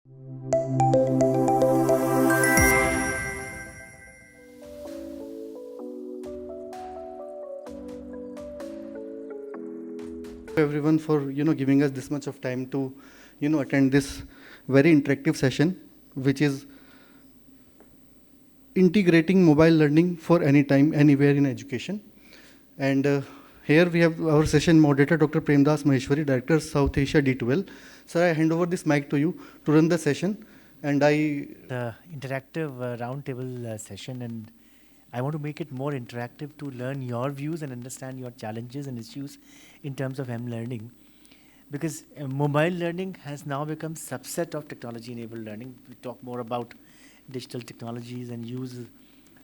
Everyone for giving us this much of time to attend this very interactive session, which is integrating mobile learning for any time, anywhere in education. And here we have our session moderator, Dr. Premdas Maheshwari, Director, South Asia D2L. Sir, I hand over this mic to you to run the session. And the interactive roundtable session, and I want to make it more interactive to learn your views and understand your challenges and issues in terms of M-learning. Because mobile learning has now become subset of technology-enabled learning. We talk more about digital technologies and use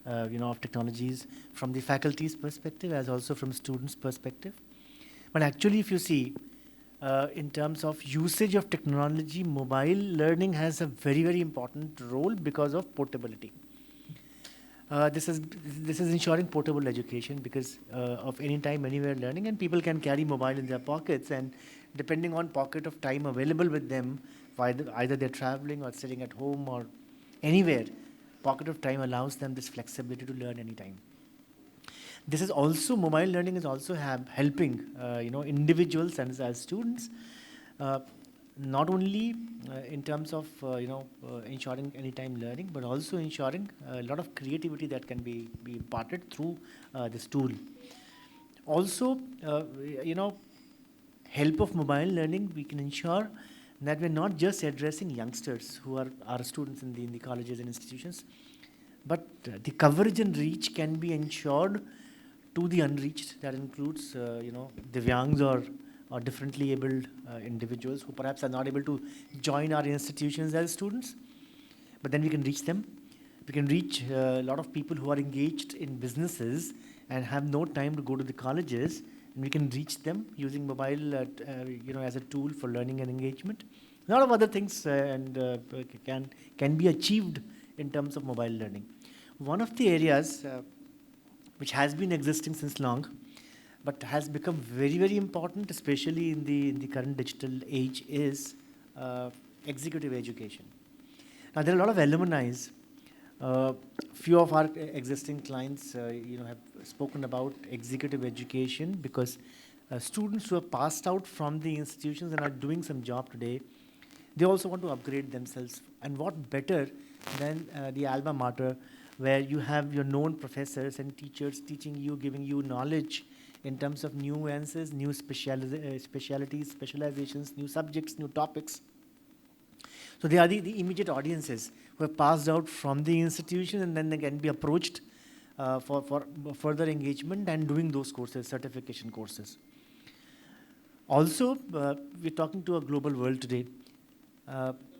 of technologies from the faculty's perspective as also from students' perspective. But actually, if you see, in terms of usage of technology, mobile learning has a very, very important role because of portability. This is ensuring portable education because of anytime, anywhere learning, and people can carry mobile in their pockets, and depending on pocket of time available with them, either they're traveling or sitting at home or anywhere, pocket of time allows them this flexibility to learn anytime. This is also, mobile learning is also helping individuals and as students, not only in terms of ensuring anytime learning, but also ensuring a lot of creativity that can be imparted through this tool. Also, help of mobile learning, we can ensure that we're not just addressing youngsters who are our students in the colleges and institutions, but the coverage and reach can be ensured to the unreached. That includes, Divyangs or differently abled individuals who perhaps are not able to join our institutions as students, but then we can reach them. We can reach a lot of people who are engaged in businesses and have no time to go to the colleges, and we can reach them using mobile, as a tool for learning and engagement. A lot of other things can be achieved in terms of mobile learning. One of the areas which has been existing since long, but has become very, very important, especially in the current digital age, is executive education. Now, there are a lot of alumni. Few of our existing clients, have spoken about executive education because students who have passed out from the institutions and are doing some job today, they also want to upgrade themselves. And what better than the alma mater, where you have your known professors and teachers teaching you, giving you knowledge in terms of nuances, new specialities, specializations, new subjects, new topics. So they are the immediate audiences who have passed out from the institution, and then they can be approached for further engagement and doing those courses, certification courses. Also, we're talking to a global world today.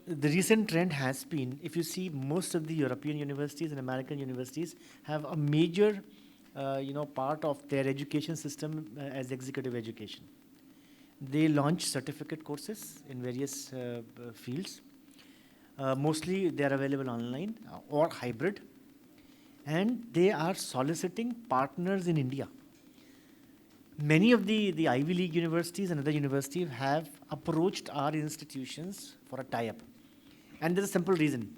The recent trend has been, if you see, most of the European universities and American universities have a major part of their education system as executive education. They launch certificate courses in various fields. Mostly they are available online or hybrid, and they are soliciting partners in India. Many of the Ivy League universities and other universities have approached our institutions for a tie-up. And there's a simple reason.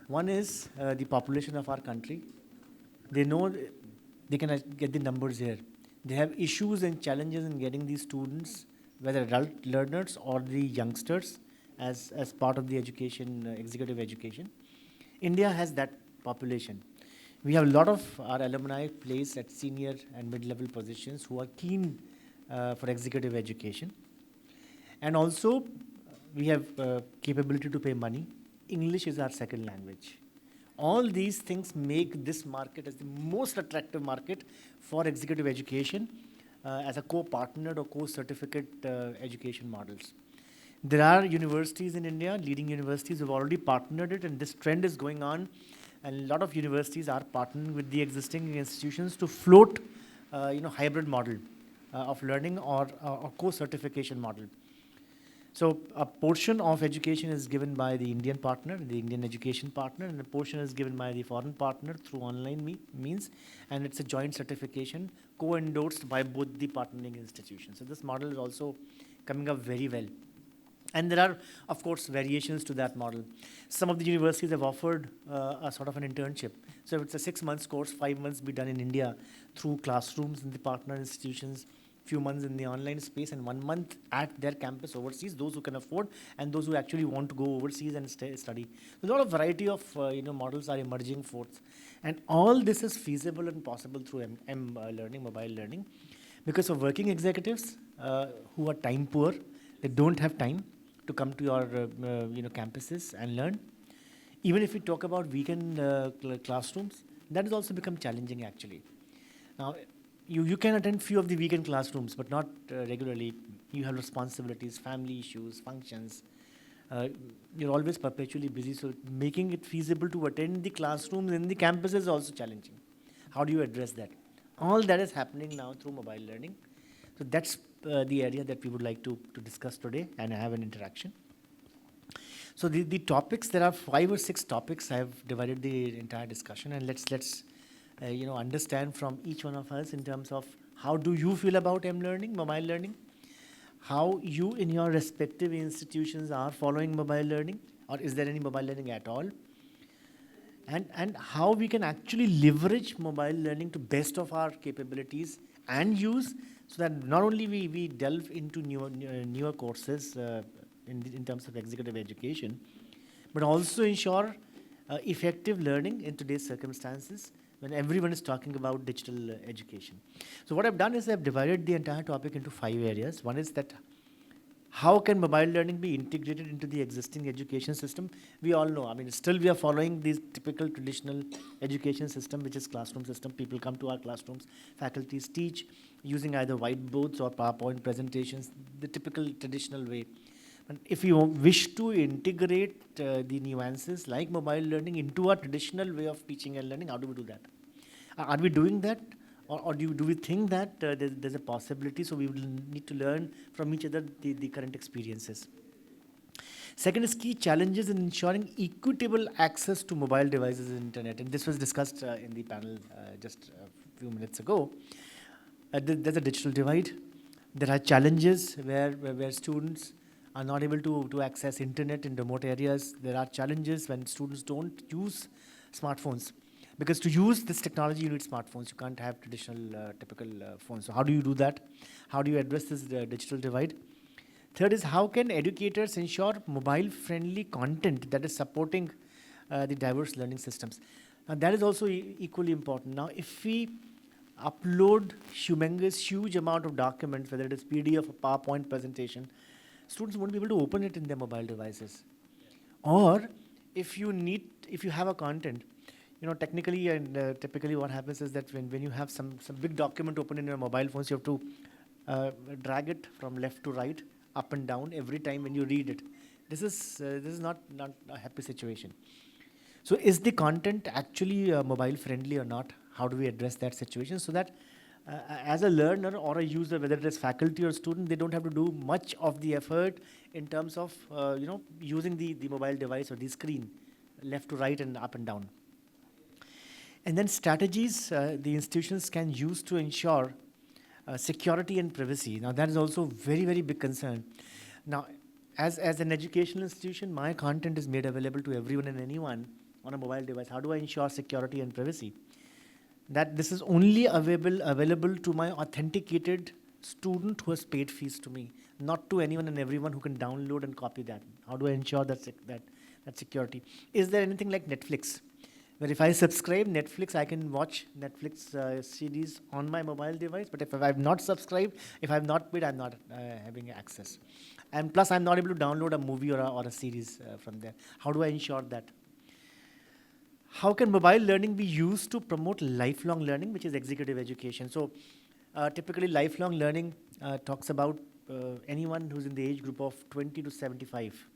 One is the population of our country. They know they can get the numbers here. They have issues and challenges in getting these students, whether adult learners or the youngsters, as part of the education, executive education. India has that population. We have a lot of our alumni placed at senior and mid-level positions who are keen for executive education. And also, we have capability to pay money. English is our second language. All these things make this market as the most attractive market for executive education as a co-partnered or co-certificate education models. There are universities in India, leading universities who have already partnered it, and this trend is going on. And a lot of universities are partnering with the existing institutions to float, hybrid model of learning or co-certification model. So a portion of education is given by the Indian partner, the Indian education partner, and a portion is given by the foreign partner through online means, and it's a joint certification co-endorsed by both the partnering institutions. So this model is also coming up very well. And there are, of course, variations to that model. Some of the universities have offered a sort of an internship. So if it's a 6 months course, 5 months be done in India through classrooms in the partner institutions, few months in the online space, and 1 month at their campus overseas, those who can afford and those who actually want to go overseas and study. So a lot of variety of models are emerging forth. And all this is feasible and possible through learning, mobile learning, because of working executives who are time poor, they don't have time to come to your campuses and learn. Even if we talk about weekend classrooms, that has also become challenging actually. Now, you can attend few of the weekend classrooms, but not regularly. You have responsibilities, family issues, functions. You're always perpetually busy, so making it feasible to attend the classrooms in the campus is also challenging. How do you address that? All that is happening now through mobile learning. So that's the area that we would like to discuss today and have an interaction. So the topics, there are 5 or 6 topics. I have divided the entire discussion, and let's understand from each one of us in terms of how do you feel about learning, mobile learning, how you in your respective institutions are following mobile learning, or is there any mobile learning at all, and how we can actually leverage mobile learning to best of our capabilities and use, so that not only we delve into newer courses in terms of executive education, but also ensure effective learning in today's circumstances when everyone is talking about digital education. So what I've done is I've divided the entire topic into 5 areas. One is that how can mobile learning be integrated into the existing education system? We all know, I mean, still we are following this typical traditional education system, which is classroom system. People come to our classrooms, faculties teach using either whiteboards or PowerPoint presentations, the typical traditional way. And if you wish to integrate the nuances like mobile learning into our traditional way of teaching and learning, how do we do that? Are we doing that? Or do we think that there's a possibility, so we will need to learn from each other the current experiences? Second is key challenges in ensuring equitable access to mobile devices and internet. And this was discussed in the panel just a few minutes ago. There's a digital divide. There are challenges where students are not able to access internet in remote areas. There are challenges when students don't use smartphones. Because to use this technology, you need smartphones. You can't have traditional, typical phones. So how do you do that? How do you address this digital divide? Third is how can educators ensure mobile-friendly content that is supporting the diverse learning systems? Now that is also equally important. Now if we upload huge amount of documents, whether it is PDF or PowerPoint presentation, students won't be able to open it in their mobile devices. Or if you have a content, technically and typically what happens is that when you have some big document open in your mobile phones, you have to drag it from left to right, up and down every time when you read it. This is not a happy situation. So is the content actually mobile friendly or not? How do we address that situation so that as a learner or a user, whether it is faculty or student, they don't have to do much of the effort in terms of using the mobile device or the screen left to right and up and down. And then strategies the institutions can use to ensure security and privacy. Now that is also very, very big concern. Now, as an educational institution, my content is made available to everyone and anyone on a mobile device. How do I ensure security and privacy? That this is only available to my authenticated student who has paid fees to me, not to anyone and everyone who can download and copy that. How do I ensure that security? Is there anything like Netflix, where if I subscribe Netflix, I can watch Netflix series on my mobile device, but if I've not subscribed, if I've not paid, I'm not having access. And plus, I'm not able to download a movie or a series from there. How do I ensure that? How can mobile learning be used to promote lifelong learning, which is executive education? So typically lifelong learning talks about anyone who's in the age group of 20 to 75.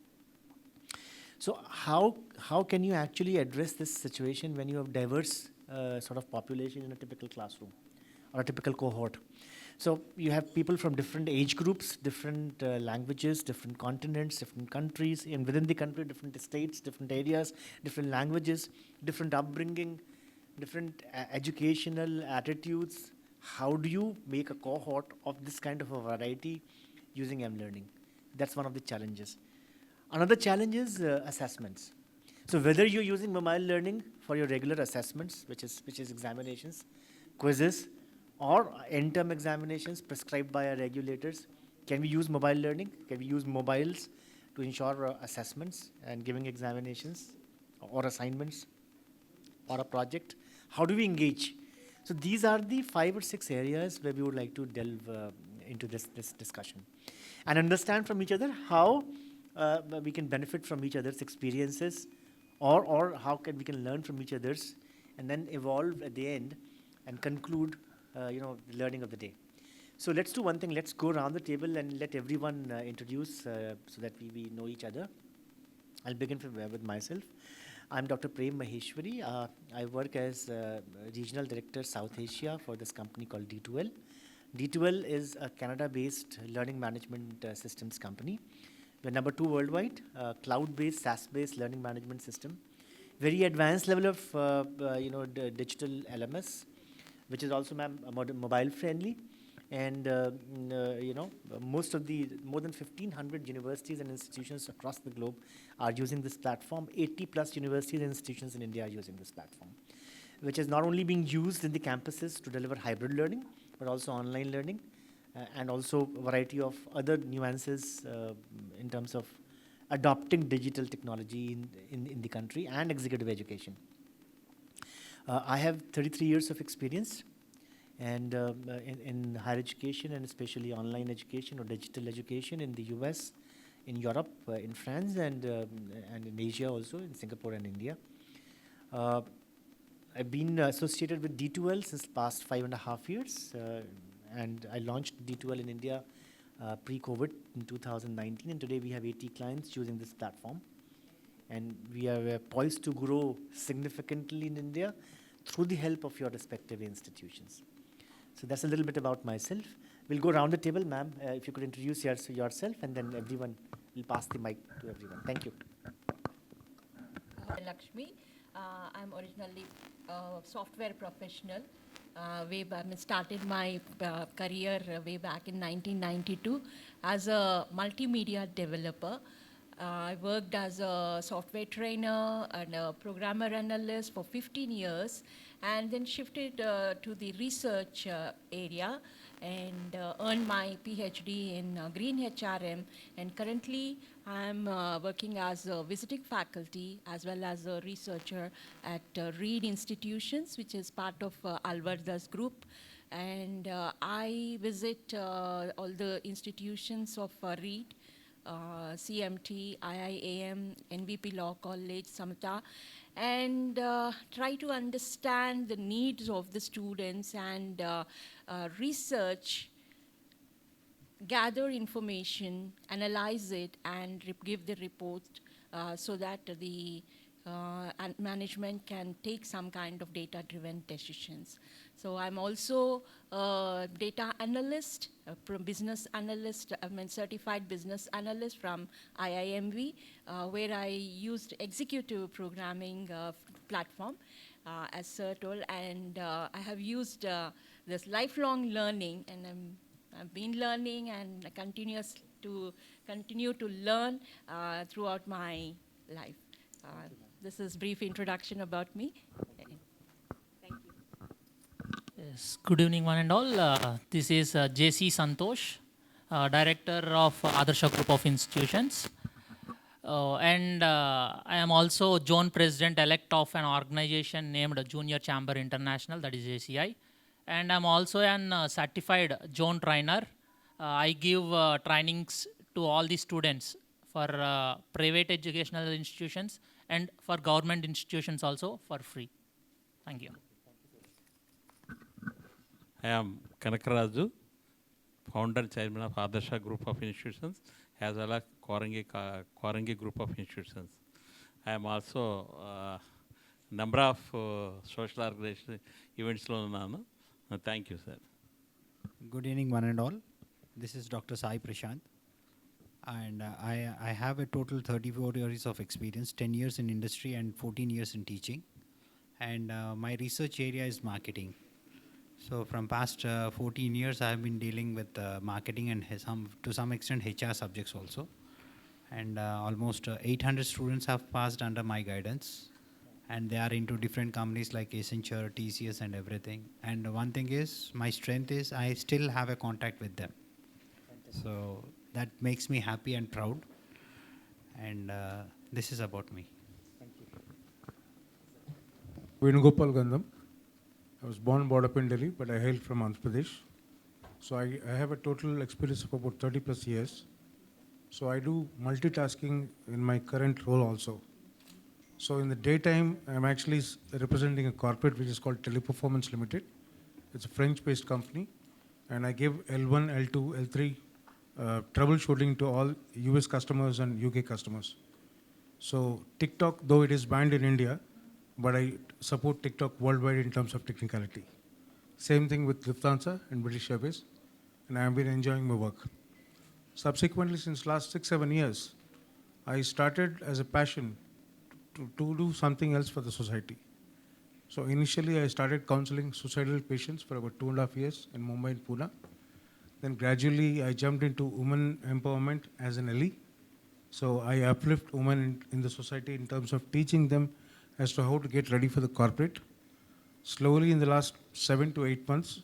So how can you actually address this situation when you have diverse sort of population in a typical classroom or a typical cohort? So you have people from different age groups, different languages, different continents, different countries, and within the country, different states, different areas, different languages, different upbringing, different educational attitudes. How do you make a cohort of this kind of a variety using M-learning? That's one of the challenges. Another challenge is assessments. So whether you're using mobile learning for your regular assessments, which is examinations, quizzes, or end-term examinations prescribed by our regulators, can we use mobile learning? Can we use mobiles to ensure assessments and giving examinations or assignments or a project? How do we engage? So these are the 5 or 6 areas where we would like to delve into this discussion and understand from each other how we can benefit from each other's experiences, or how we can learn from each other's, and then evolve at the end and conclude the learning of the day. So let's do one thing. Let's go around the table and let everyone introduce so that we know each other. I'll begin with myself. I'm Dr. Prem Maheshwari. I work as Regional Director South Asia for this company called D2L. D2L is a Canada-based learning management systems company. We're number 2 worldwide, cloud-based, SaaS-based learning management system. Very advanced level of digital LMS, which is also mobile-friendly. And more than 1,500 universities and institutions across the globe are using this platform. 80 plus universities and institutions in India are using this platform, which is not only being used in the campuses to deliver hybrid learning, but also online learning, and also a variety of other nuances in terms of adopting digital technology in the country and executive education. I have 33 years of experience and in higher education, and especially online education or digital education in the US, in Europe, in France, and in Asia also, in Singapore and India. I've been associated with D2L since the past 5.5 years, and I launched D2L in India pre-COVID in 2019, and today we have 80 clients using this platform. And we are poised to grow significantly in India through the help of your respective institutions. So that's a little bit about myself. We'll go around the table, ma'am, if you could introduce yourself, and then everyone will pass the mic to everyone. Thank you. Lakshmi. I'm originally a software professional. I started my career way back in 1992 as a multimedia developer. I worked as a software trainer and a programmer analyst for 15 years, and then shifted to the research area and earned my PhD in Green HRM. And currently, I'm working as a visiting faculty as well as a researcher at Reed Institutions, which is part of Alvarda's group. And I visit all the institutions of Reed, CMT, IIAM, NVP Law College, Samata, and try to understand the needs of the students and research, gather information, analyze it, and give the report so that the management can take some kind of data-driven decisions. So I'm also a data analyst, a business analyst, certified business analyst from IIMV, where I used executive programming platform as Sir told, and I have used this lifelong learning, and I've been learning and continue to learn throughout my life. This is brief introduction about me. Thank you. Yes, good evening one and all. This is J.C. Santosh, Director of ADARSA Group of Institutions. And I am also Zone President-elect of an organization named Junior Chamber International, that is JCI. And I'm also a certified zone trainer. I give trainings to all the students for private educational institutions and for government institutions also for free. Thank you. I am Kanakaraju, founder chairman of ADARSA Group of Institutions, as well as KORINGA Group of Institutions. I am also number of social organization events. Thank you, sir. Good evening, one and all. This is Dr. Sai Prashant, and I have a total 34 years of experience, 10 years in industry and 14 years in teaching. And my research area is marketing. So from past 14 years, I have been dealing with marketing and to some extent HR subjects also. And almost 800 students have passed under my guidance. And they are into different companies like Accenture, TCS and everything. And one thing is, my strength is I still have a contact with them. So that makes me happy and proud. And this is about me. Venugopal Gandham. I was born and brought up in Delhi, but I hail from Andhra Pradesh. So I have a total experience of about 30 plus years. So I do multitasking in my current role also. So in the daytime, I'm actually representing a corporate which is called Teleperformance Limited. It's a French-based company, and I give L1, L2, L3 troubleshooting to all US customers and UK customers. So TikTok, though it is banned in India, but I support TikTok worldwide in terms of technicality. Same thing with Lufthansa and British Airways, and I have been enjoying my work. Subsequently, since last 6-7 years, I started as a passion to do something else for the society. So initially, I started counseling suicidal patients for about 2.5 years in Mumbai and Pune. Then gradually, I jumped into women empowerment as an LE. So I uplift women in the society in terms of teaching them as to how to get ready for the corporate. Slowly, in the last 7 to 8 months,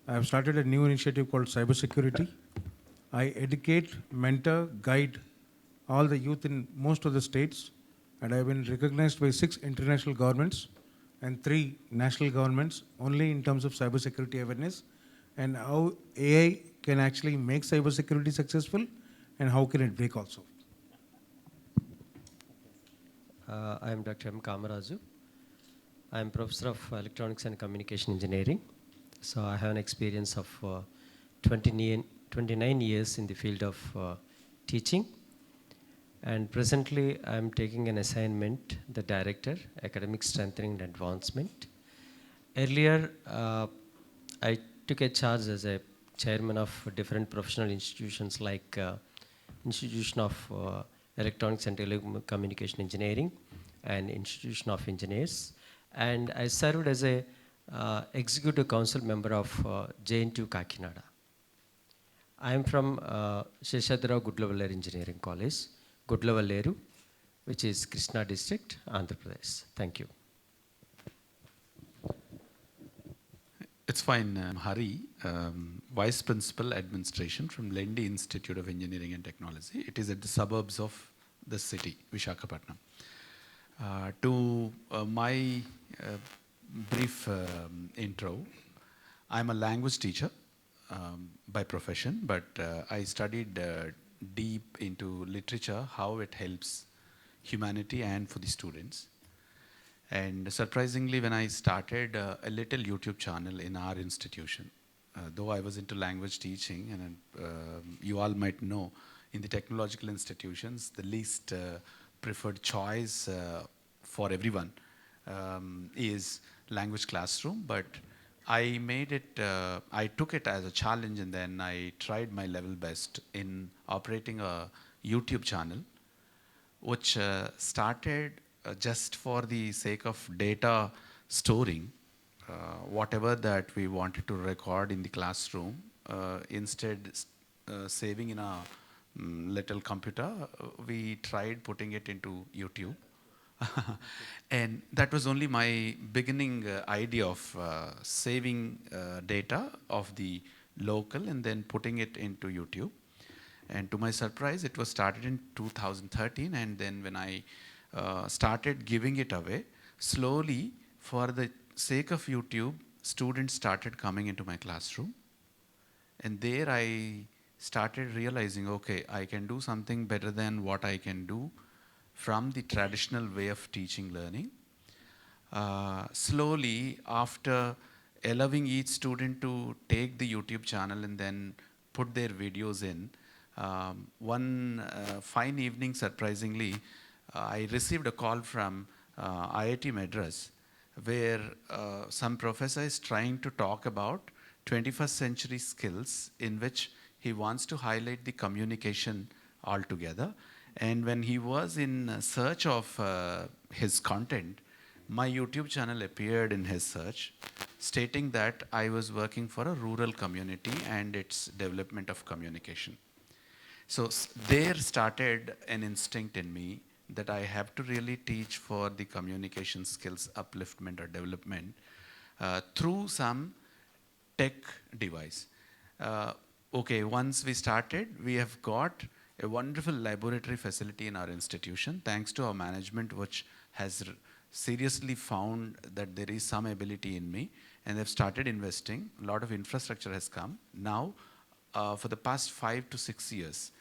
I have started a new initiative called cybersecurity. I educate, mentor, guide all the youth in most of the states, and I have been recognized by 6 international governments and 3 national governments only in terms of cybersecurity awareness and how AI can actually make cybersecurity successful and how can it break also. I am Dr. M. Kanakaraju. I am Professor of Electronics and Communication Engineering. So I have an experience of 29 years in the field of teaching. And presently I am taking an assignment, the Director, Academic Strengthening and Advancement. Earlier, I took a charge as a chairman of different professional institutions like Institution of Electronics and Telecommunication Engineering and Institution of Engineers. And I served as a executive council member of JN2 Kakinada. I am from Sheshadra Gudlavalleru Engineering College, Gudlavalleru, which is Krishna district, Andhra Pradesh. Thank you. It's fine. Hari, Vice Principal Administration from Lendi Institute of Engineering and Technology. It is at the suburbs of the city, Visakhapatnam. To my brief intro, I'm a language teacher by profession, but I studied deep into literature, how it helps humanity and for the students. And surprisingly, when I started a little YouTube channel in our institution, though I was into language teaching, and you all might know, in the technological institutions, the least preferred choice for everyone is language classroom. But I made it, I took it as a challenge, and then I tried my level best in operating a YouTube channel, which started just for the sake of data storing, whatever that we wanted to record in the classroom, instead saving in a little computer, we tried putting it into YouTube. And that was only my beginning idea of saving data of the local and then putting it into YouTube. And to my surprise, it was started in 2013, and then when I started giving it away, slowly, for the sake of YouTube, students started coming into my classroom. And there I started realizing, okay, I can do something better than what I can do from the traditional way of teaching learning. Slowly, after allowing each student to take the YouTube channel and then put their videos in, one fine evening, surprisingly, I received a call from IIT Madras, where some professor is trying to talk about 21st century skills, in which he wants to highlight the communication altogether. And when he was in search of his content, my YouTube channel appeared in his search, stating that I was working for a rural community and its development of communication. So there started an instinct in me that I have to really teach for the communication skills upliftment or development through some tech device. Okay, once we started, we have got a wonderful laboratory facility in our institution, thanks to our management, which has seriously found that there is some ability in me, and they've started investing. A lot of infrastructure has come. Now, for the past 5 to 6 years,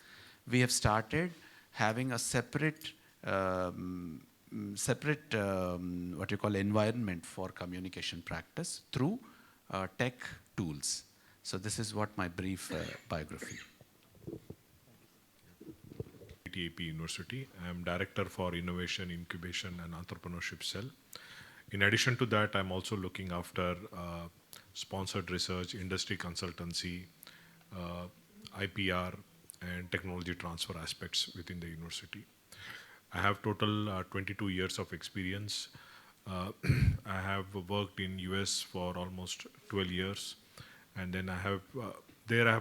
we have started having a separate what you call environment for communication practice through tech tools. So this is what my brief biography. TAP University. I am Director for Innovation, Incubation and Entrepreneurship Cell. In addition to that, I'm also looking after sponsored research, industry consultancy, IPR and technology transfer aspects within the university. I have total 22 years of experience. I have worked in US for almost 12 years, and then I have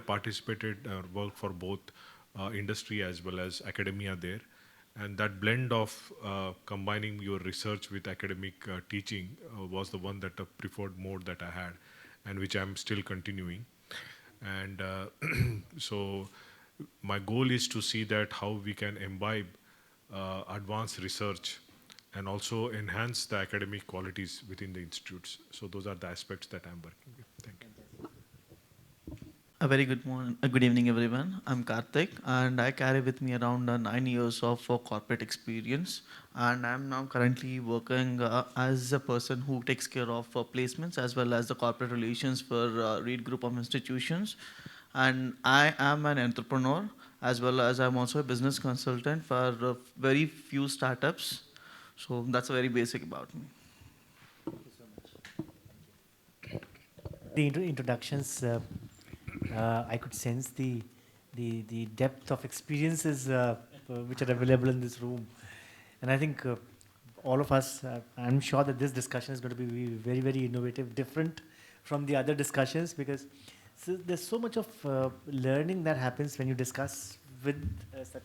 participated worked for both industry as well as academia there, and that blend of combining your research with academic teaching was the one that I preferred more that I had, and which I'm still continuing. And so my goal is to see that how we can imbibe advanced research and also enhance the academic qualities within the institutes. So those are the aspects that I'm working with. Thank you. A very good morning, good evening, everyone. I'm Karthik, and I carry with me around 9 years of corporate experience. And I'm now currently working as a person who takes care of placements as well as the corporate relations for REIT group of institutions. And I am an entrepreneur as well as I'm also a business consultant for very few startups. So that's very basic about me. Thank you so much. The introductions. I could sense the depth of experiences which are available in this room, and I think all of us. I'm sure that this discussion is going to be very, very innovative, different from the other discussions, because there's so much of learning that happens when you discuss with such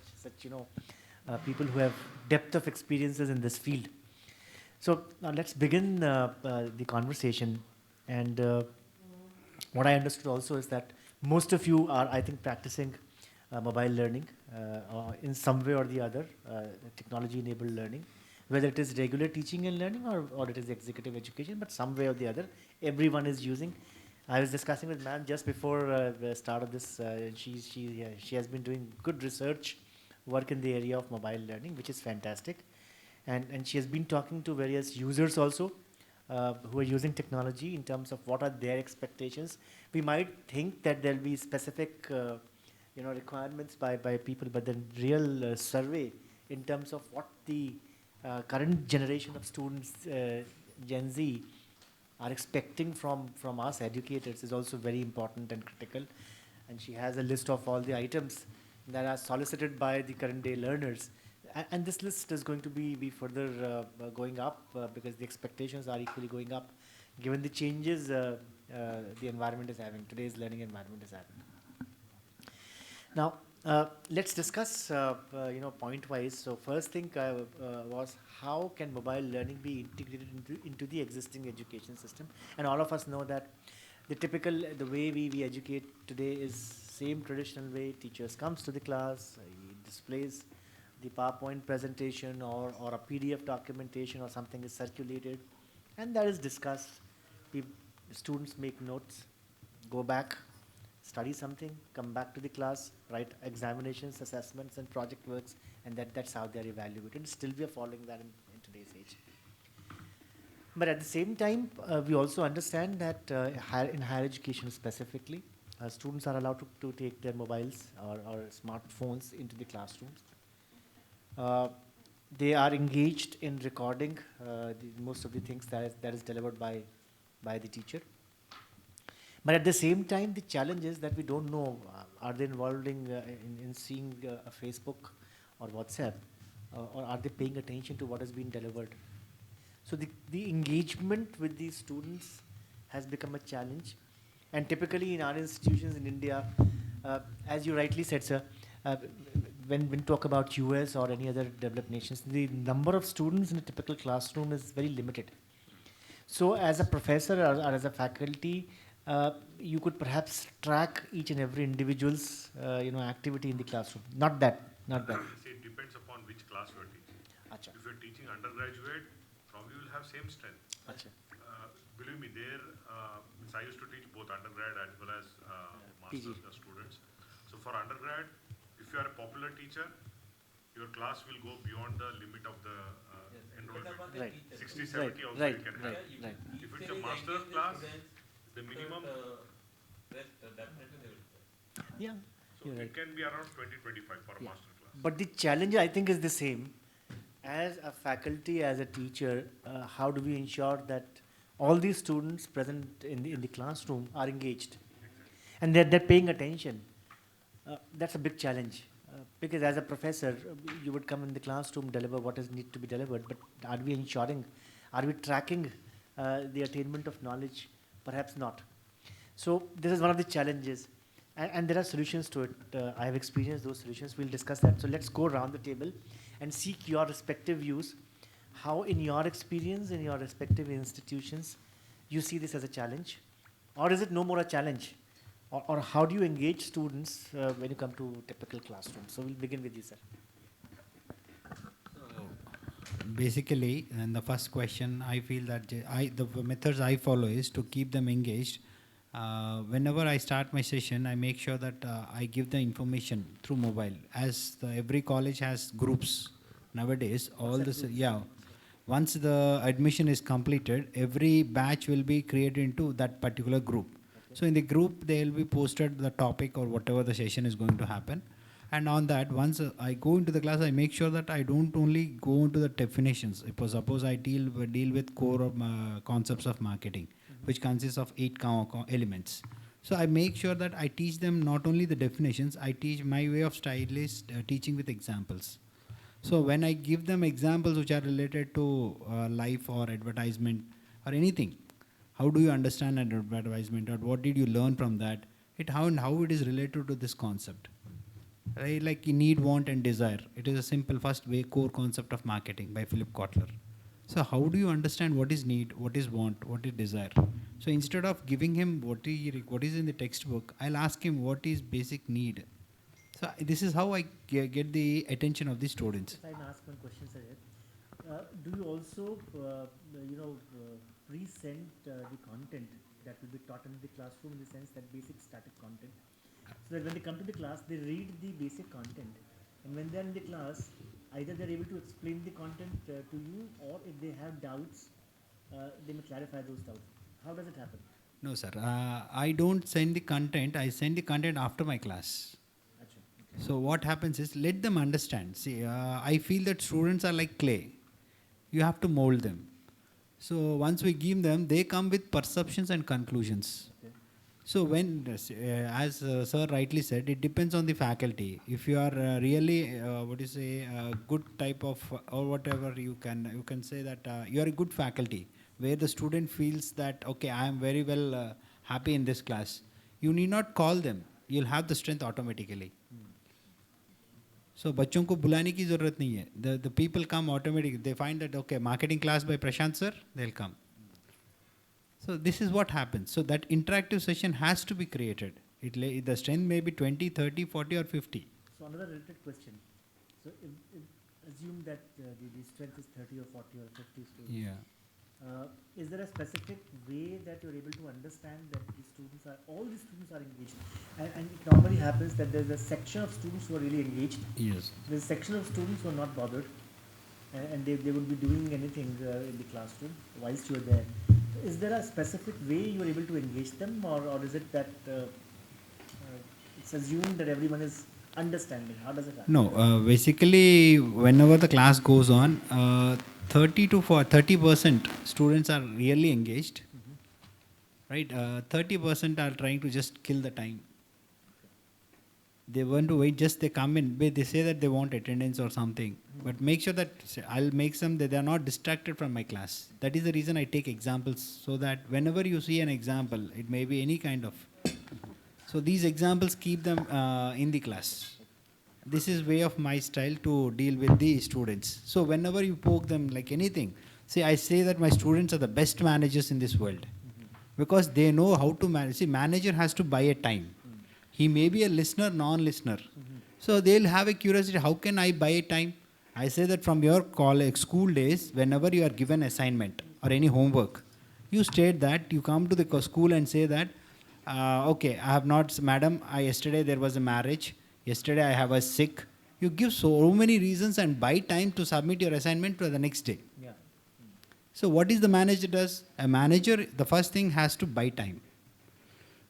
people who have depth of experiences in this field. So now let's begin the conversation, and what I understood also is that most of you are, I think, practicing mobile learning in some way or the other, technology-enabled learning, whether it is regular teaching and learning or it is executive education, but some way or the other, everyone is using. I was discussing with ma'am just before the start of this, she has been doing good research work in the area of mobile learning, which is fantastic. And she has been talking to various users also, who are using technology in terms of what are their expectations. We might think that there'll be specific requirements by people, but the real survey in terms of what the current generation of students, Gen Z, are expecting from us educators is also very important and critical. And she has a list of all the items that are solicited by the current day learners. And this list is going to be further going up because the expectations are equally going up, given the changes the environment is having, today's learning environment is having. Now, let's discuss, point-wise. So first thing was how can mobile learning be integrated into the existing education system? And all of us know that the way we educate today is same traditional way. Teachers comes to the class, he displays the PowerPoint presentation or a PDF documentation or something is circulated, and that is discussed. Students make notes, go back, study something, come back to the class, write examinations, assessments, and project works, and that's how they are evaluated. Still, we are following that in today's age. But at the same time, we also understand that in higher education specifically, students are allowed to take their mobiles or smartphones into the classrooms. They are engaged in recording most of the things that is delivered by the teacher. But at the same time, the challenge is that we don't know, are they involved in seeing a Facebook or WhatsApp, or are they paying attention to what has been delivered? So the engagement with these students has become a challenge. And typically in our institutions in India, as you rightly said, sir, when we talk about US or any other developed nations, the number of students in a typical classroom is very limited. So as a professor or as a faculty, you could perhaps track each and every individual's activity in the classroom. Not that. See, it depends upon which class you are teaching. Achha. If you are teaching undergraduate, probably you will have same strength. Achha. Believe me, I used to teach both undergrad as well as master's students. So for undergrad, if you are a popular teacher, your class will go beyond the limit of the enrollment. Right. 60, 70 also right, you can right, have. right. If it's a master's class, the minimum, Yeah. so it can be around 20-25 for a Yeah. master class. But the challenge, I think, is the same. As a faculty, as a teacher, how do we ensure that all these students present in the classroom are engaged and they're paying attention? That's a big challenge. Because as a professor, you would come in the classroom, deliver what is need to be delivered, but are we ensuring, are we tracking the attainment of knowledge? Perhaps not. So this is one of the challenges. And there are solutions to it. I have experienced those solutions. We'll discuss that. So let's go around the table and seek your respective views. How, in your experience, in your respective institutions, you see this as a challenge? Or is it no more a challenge? Or how do you engage students when you come to typical classrooms? So we'll begin with you, sir. Basically, and the first question, I feel that the methods I follow is to keep them engaged. Whenever I start my session, I make sure that I give the information through mobile. As every college has groups nowadays, once the admission is completed, every batch will be created into that particular group. Okay. So in the group, they will be posted the topic or whatever the session is going to happen. And on that, once I go into the class, I make sure that I don't only go into the definitions. Suppose I deal with core concepts of marketing, which consists of 8 elements. So I make sure that I teach them not only the definitions, I teach my way of style is teaching with examples. So when I give them examples which are related to life or advertisement or anything, how do you understand an advertisement or what did you learn from that? How it is related to this concept. Right? Like need, want and desire. It is a simple first way core concept of marketing by Philip Kotler. So how do you understand what is need, what is want, what is desire? So instead of giving him what is in the textbook, I'll ask him what is basic need. So this is how I get the attention of the students. If I may ask one question, sir, do you also, pre-send the content that will be taught in the classroom in the sense that basic static content? So that when they come to the class, they read the basic content. And when they're in the class, either they're able to explain the content to you, or if they have doubts, they may clarify those doubts. How does it happen? No, sir. I don't send the content. I send the content after my class. Okay. So what happens is, let them understand. See, I feel that students are like clay. You have to mold them. So once we give them, they come with perceptions and conclusions. Okay. So when, as sir rightly said, it depends on the faculty. If you are really, good type of, or whatever you can say that you are a good faculty, where the student feels that, okay, I am very well happy in this class. You need not call them. You'll have the strength automatically. So बच्चों को बुलाने की ज़रूरत नहीं है. The people come automatically. They find that, okay, marketing class by Prashant sir, they'll come. So this is what happens. So that interactive session has to be created. The strength may be 20, 30, 40 or 50. So another related question. So if assume that the strength is 30 or 40 or 50 students. Yeah. Is there a specific way that you're able to understand that all the students are engaged? And it normally happens that there's a section of students who are really engaged. Yes. There's a section of students who are not bothered. And they would be doing anything in the classroom whilst you're there. Is there a specific way you're able to engage them, or is it that it's assumed that everyone is understanding? How does it happen? No, basically, whenever the class goes on, 30% students are really engaged, right? 30% are trying to just kill the time. They want to wait, just they come in, they say that they want attendance or something. But make sure that I'll make some that they are not distracted from my class. That is the reason I take examples, so that whenever you see an example, it may be any kind of. So these examples keep them in the class. This is way of my style to deal with the students. So whenever you poke them like anything, see, I say that my students are the best managers in this world, because they know how to manage. See, manager has to buy a time. He may be a listener, non-listener. So they'll have a curiosity, how can I buy a time? I say that from your college, school days, whenever you are given assignment or any homework, you state that, you come to the school and say that, okay, I have not, madam, yesterday there was a marriage, yesterday I have a sick. You give so many reasons and buy time to submit your assignment to the next day. Yeah. So what is the manager does? A manager, the first thing, has to buy time.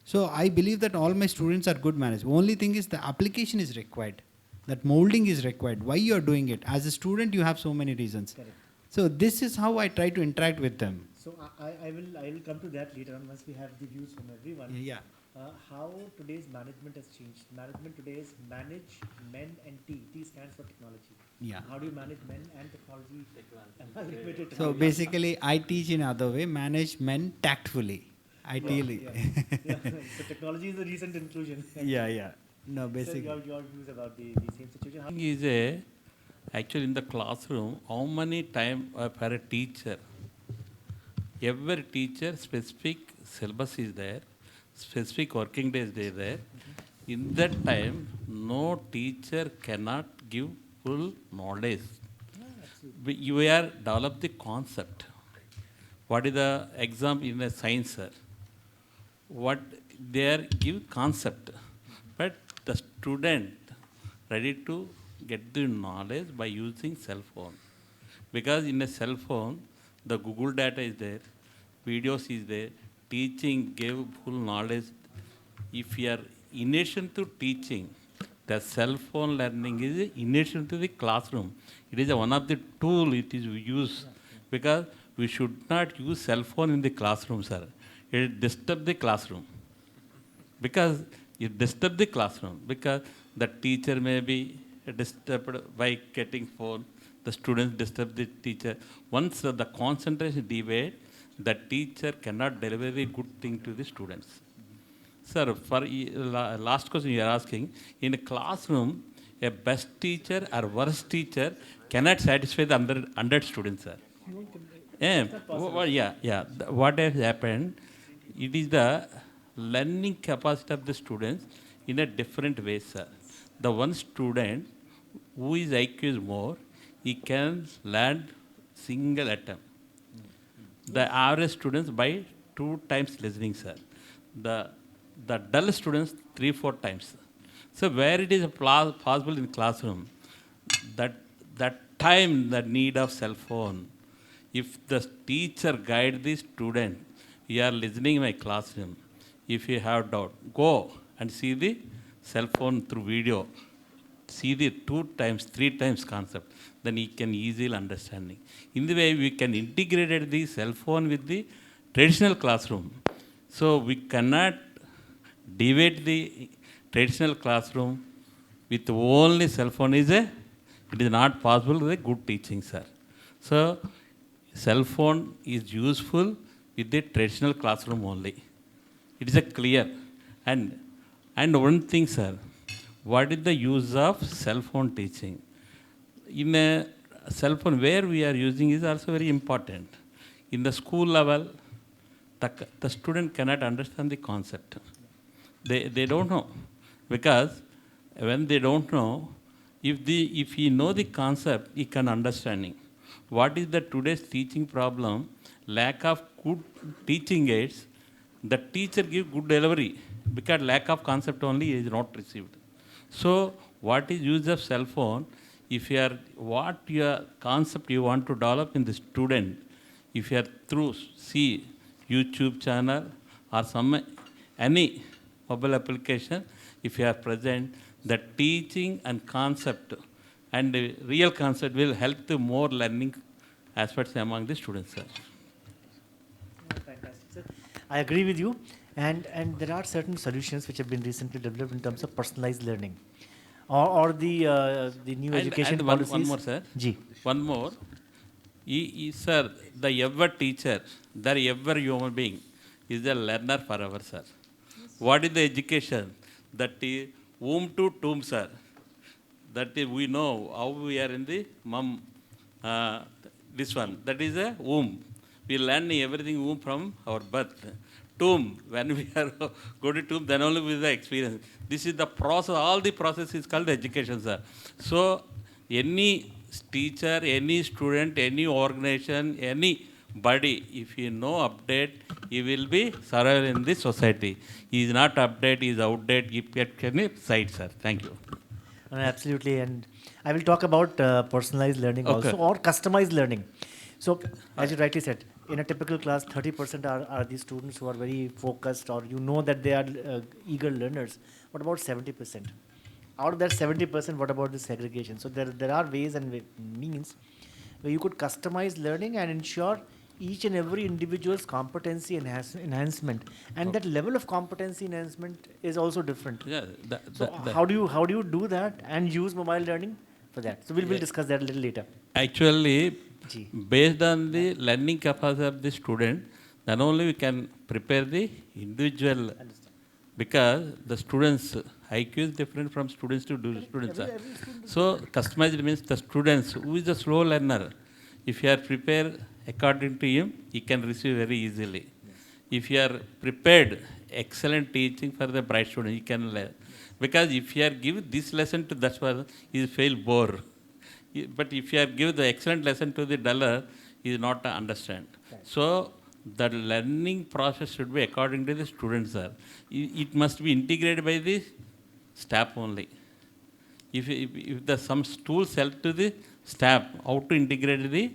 So I believe that all my students are good managers. Only thing is the application is required. That molding is required. Why you are doing it? As a student, you have so many reasons. Correct. So this is how I try to interact with them. So I will come to that later on once we have the views from everyone. Yeah. How today's management has changed. Management today is manage, men and T. T stands for technology. Yeah. How do you manage men and technology? So basically, I teach in other way, manage men tactfully. I tell you. Yeah. So technology is a recent inclusion. Yeah. No, basically. So your views about the same situation. How Is actually in the classroom, how many time for a teacher? Every teacher, specific syllabus is there, specific working days they are there. In that time, no teacher cannot give full knowledge. You are develop the concept. What is the example in the science, sir? What they are give concept, but the student ready to get the knowledge by using cell phone, because in a cell phone the Google data is there, videos is there, teaching gave full knowledge. If you are in addition to teaching, the cell phone learning is in addition to the classroom. It is one of the tool it is used, because we should not use cell phone in the classroom, sir. It disturb the classroom, because it disturb the classroom, because the teacher may be disturbed by getting phone, the students disturb the teacher. Once the concentration divide, the teacher cannot deliver a good thing to the students. Sir, for last question you are asking, in a classroom, a best teacher or worst teacher cannot satisfy the 100 students, sir. Yeah. What has happened, it is the learning capacity of the students in a different way, sir. The one student who is IQ is more, he can learn single atom. The average students by 2 times listening, sir. The dull students 3-4 times. So where it is possible in classroom, that time, the need of cell phone, if the teacher guide the student, you are listening in my classroom, if you have doubt, go and see the cell phone through video, see the 2 times, 3 times concept, then you can easily understanding. In the way we can integrate the cell phone with the traditional classroom. So we cannot divide the traditional classroom with only cell phone it is not possible with a good teaching, sir. So cell phone is useful with the traditional classroom only. It is a clear. And one thing, sir, what is the use of cell phone teaching? In a cell phone, where we are using is also very important. In the school level, the student cannot understand the concept. They don't know, because when they don't know, if he know the concept, he can understanding. What is the today's teaching problem? Lack of good teaching aids. The teacher give good delivery, because lack of concept only is not received. So what is use of cell phone? If you are what your concept you want to develop in the student, if you are through see YouTube channel or any mobile application, if you are present, the teaching and concept and the real concept will help to more learning aspects among the students, sir. Fantastic, sir. I agree with you. And there are certain solutions which have been recently developed in terms of personalized learning, or the new education and policies. one more, sir. Ji. One more. Sir, the ever teacher, the ever human being is a learner forever, sir. What is the education? That is womb to tomb, sir. That is, we know how we are in the mom, this one. That is a womb. We learn everything womb from our birth. Tomb, when we are go to tomb, then only with the experience. This is the process, all the process is called education, sir. So, any teacher, any student, any organization, anybody, if he no update, he will be survival in this society. He is not update, he is outdated, he get side, sir. Thank you. Absolutely, and I will talk about personalized learning Okay. also, or customized learning. So, as you rightly said, in a typical class, 30% are the students who are very focused, or you know that they are eager learners. What about 70%? Out of that 70%, what about the segregation? So there are ways and means where you could customize learning and ensure each and every individual's competency enhancement, and that level of competency enhancement is also different. Yeah, So how do you do that and use mobile learning for that? So we'll discuss that a little later. Actually, Ji. based on the learning capacity of the student, then only we can prepare the individual. Because the students' IQ is different from students to students. So customized means the students who is a slow learner. If you are prepared according to him, he can receive very easily. If you are prepared, excellent teaching for the bright student, he can learn. Because if you are give this lesson to that person, he will fail bore. But if you are give the excellent lesson to the duller, he is not understand. So the learning process should be according to the students, sir. It must be integrated by the staff only. If the some tools help to the staff, how to integrate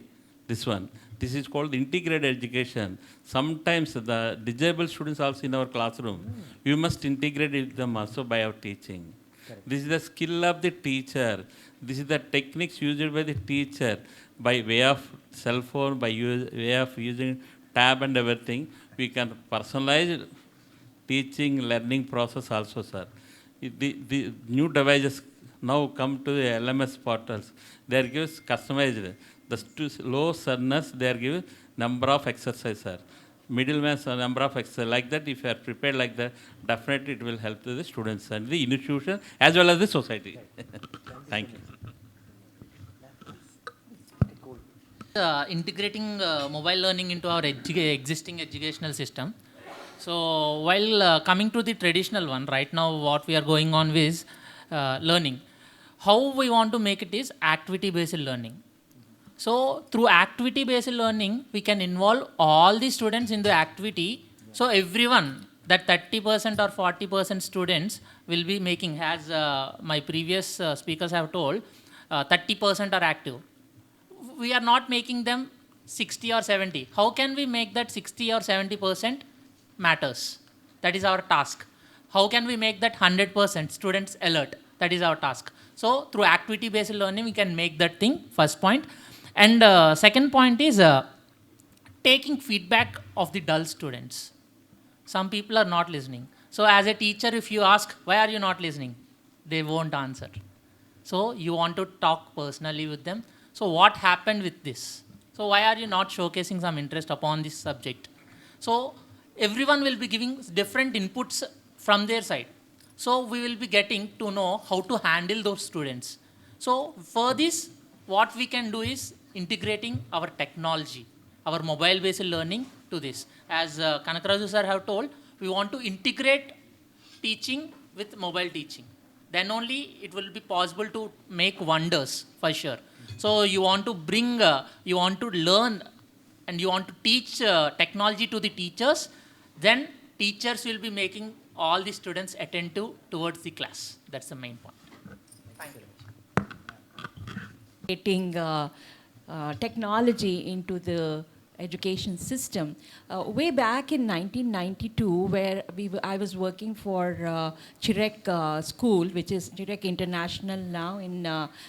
this one. This is called integrated education. Sometimes the disabled students also in our classroom, you must integrate with them also by our teaching. Correct. This is the skill of the teacher. This is the techniques used by the teacher by way of cell phone, by way of using tab and everything. We can personalize teaching, learning process also, sir. The new devices now come to the LMS portals. They are given customized. The low learners, they are given number of exercises, sir. Middleman's number of exercises. Like that, if you are prepared like that, definitely it will help to the students and the institution as well as the society. Thank you. Integrating mobile learning into our existing educational system. So while coming to the traditional one, right now what we are going on with learning, how we want to make it is activity-based learning. So through activity-based learning, we can involve all the students in the activity. So everyone, that 30% or 40% students will be making, as my previous speakers have told, 30% are active. We are not making them 60 or 70. How can we make that 60 or 70% matters? That is our task. How can we make that 100% students alert? That is our task. So through activity-based learning, we can make that thing, first point. And second point is taking feedback of the dull students. Some people are not listening. So as a teacher, if you ask, why are you not listening? They won't answer. So you want to talk personally with them. So what happened with this? So why are you not showcasing some interest upon this subject? So everyone will be giving different inputs from their side. So we will be getting to know how to handle those students. So for this, what we can do is integrating our technology, our mobile-based learning to this. As Kanakaraju sir have told, we want to integrate teaching with mobile teaching. Then only it will be possible to make wonders for sure. So you want to bring, you want to learn and you want to teach technology to the teachers, then teachers will be making all the students attentive towards the class. That's the main point. Thank you. Technology into the education system. Way back in 1992, where I was working for Chirek School, which is Chirek International now in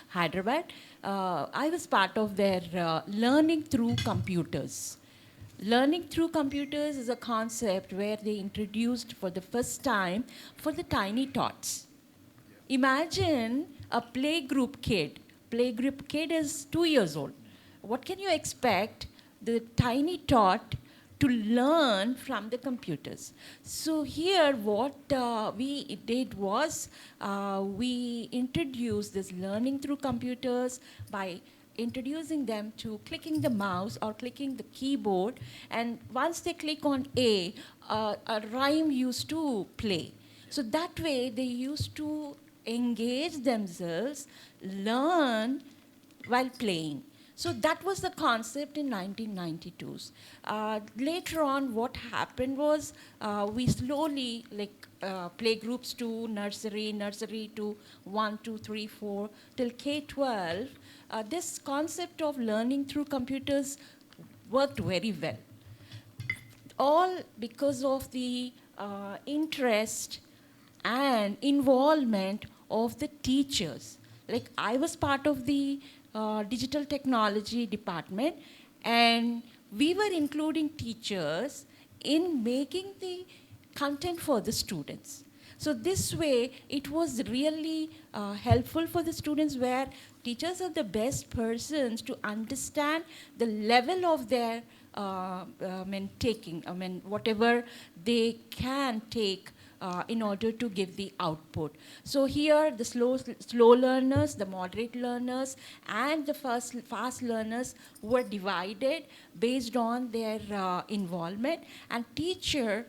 Hyderabad, I was part of their learning through computers. Learning through computers is a concept where they introduced for the first time for the tiny tots. Imagine a playgroup kid. Playgroup kid is 2 years old. What can you expect the tiny tot to learn from the computers? So here what we did was we introduced this learning through computers by introducing them to clicking the mouse or clicking the keyboard, and once they click on a rhyme used to play. So that way they used to engage themselves, learn while playing. So that was the concept in 1992s. Later on, what happened was we slowly, play groups to nursery to 1, 2, 3, 4, till K-12. This concept of learning through computers worked very well. All because of the interest and involvement of the teachers. Like I was part of the digital technology department, and we were including teachers in making the content for the students. So this way, it was really helpful for the students, where teachers are the best persons to understand the level of their whatever they can take in order to give the output. So here, the slow learners, the moderate learners, and the fast learners were divided based on their involvement, and teacher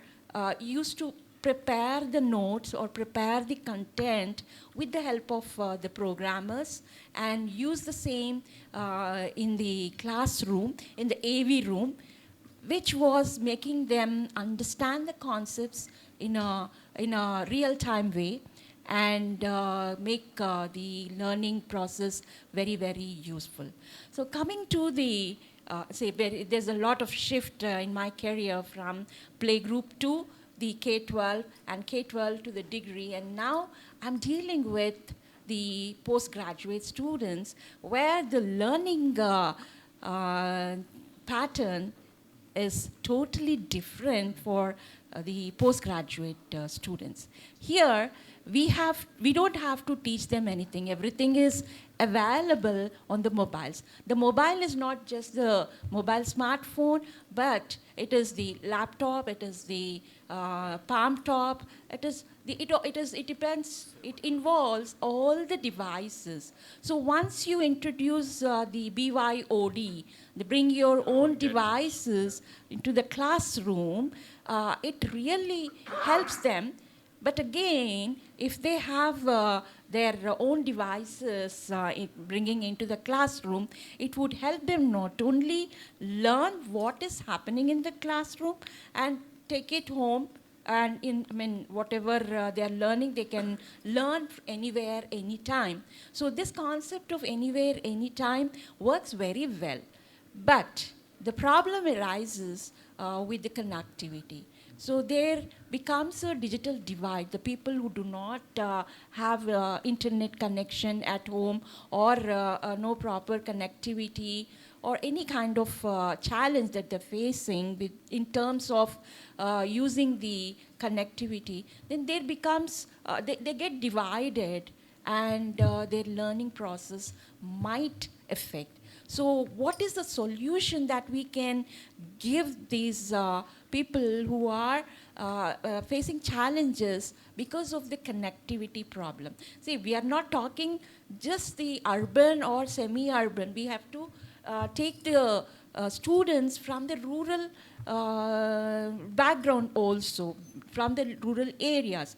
used to prepare the notes or prepare the content with the help of the programmers, and use the same in the classroom, in the AV room, which was making them understand the concepts in a real-time way, and make the learning process very, very useful. So coming to the, there's a lot of shift in my career from playgroup to the K-12 and K-12 to the degree, and now I'm dealing with the postgraduate students, where the learning pattern is totally different for the postgraduate students. Here, we don't have to teach them anything. Everything is available on the mobiles. The mobile is not just the mobile smartphone, but it is the laptop, it is the palm top, it involves all the devices. So once you introduce the BYOD, the bring your own devices into the classroom, it really helps them. But again, if they have their own devices bringing into the classroom, it would help them not only learn what is happening in the classroom and take it home, and whatever they are learning, they can learn anywhere, anytime. So this concept of anywhere, anytime works very well. But the problem arises with the connectivity. So there becomes a digital divide. The people who do not have internet connection at home, or no proper connectivity, or any kind of challenge that they're facing in terms of using the connectivity, then there becomes, they get divided, and their learning process might affect. So what is the solution that we can give these people who are facing challenges because of the connectivity problem? See, we are not talking just the urban or semi-urban. We have to take the students from the rural background also, from the rural areas.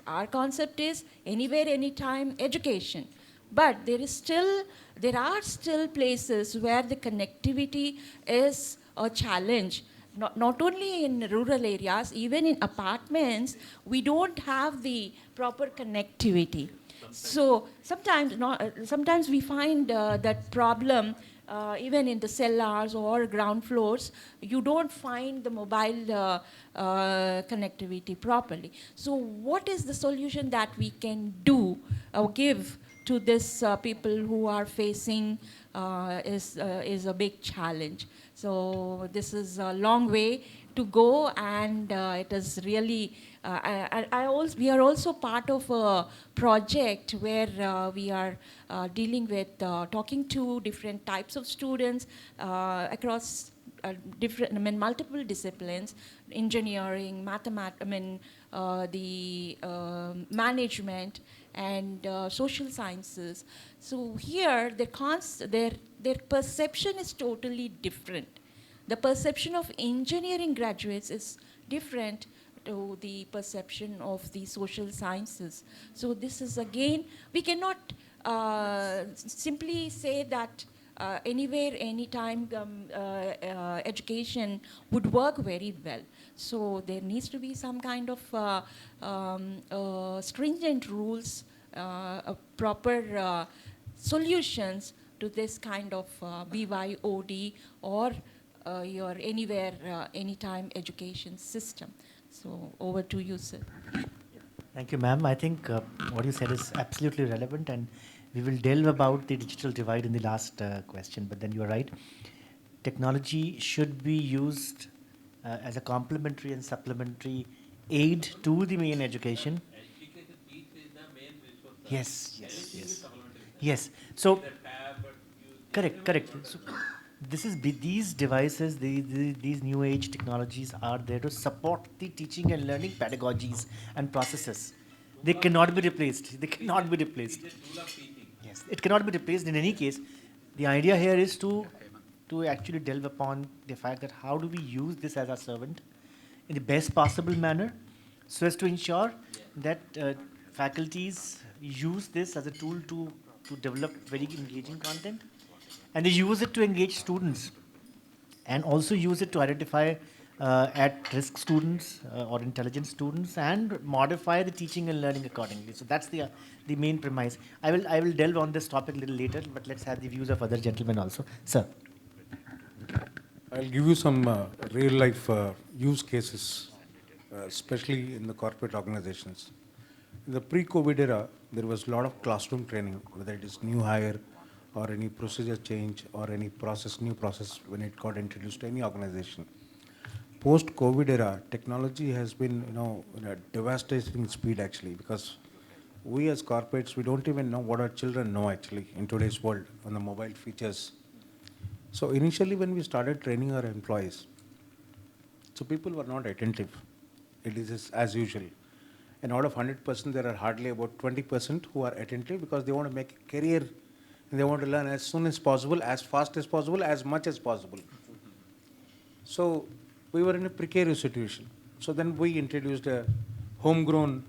Our concept is anywhere, anytime education. But there are still places where the connectivity is a challenge. Not only in rural areas, even in apartments, we don't have the proper connectivity. So sometimes we find that problem even in the cellars or ground floors. You don't find the mobile connectivity properly. So what is the solution that we can do or give to this people who are facing is a big challenge. So this is a long way to go, and it is really. We are also part of a project where we are dealing with talking to different types of students across multiple disciplines, engineering, mathematics, management, and social sciences. So here, their perception is totally different. The perception of engineering graduates is different to the perception of the social sciences. So this is again, we cannot simply say that anywhere, anytime education would work very well. So there needs to be some kind of stringent rules, proper solutions to this kind of BYOD or your anywhere, anytime education system. So over to you, sir. Thank you, ma'am. I think what you said is absolutely relevant, and we will delve about the digital divide in the last question. But then you are right. Technology should be used as a complementary and supplementary aid to the main education. Yes, yes, yes. Yes. So, correct. So, these devices, these new age technologies are there to support the teaching and learning pedagogies and processes. They cannot be replaced. They cannot be replaced. Yes, it cannot be replaced in any case. The idea here is to actually delve upon the fact that how do we use this as a servant in the best possible manner, so as to ensure that faculties use this as a tool to develop very engaging content, and they use it to engage students, and also use it to identify at-risk students or intelligent students, and modify the teaching and learning accordingly. So that's the main premise. I will delve on this topic a little later, but let's have the views of other gentlemen also. Sir. I'll give you some real-life use cases, especially in the corporate organizations. In the pre-COVID era, there was a lot of classroom training, whether it is new hire or any procedure change or any new process when it got introduced to any organization. Post-COVID era, technology has been, in a devastating speed actually, because we as corporates, we don't even know what our children know actually in today's world on the mobile features. So initially when we started training our employees, so people were not attentive. It is as usual. And out of 100%, there are hardly about 20% who are attentive because they want to make a career and they want to learn as soon as possible, as fast as possible, as much as possible. So we were in a precarious situation. So then we introduced a homegrown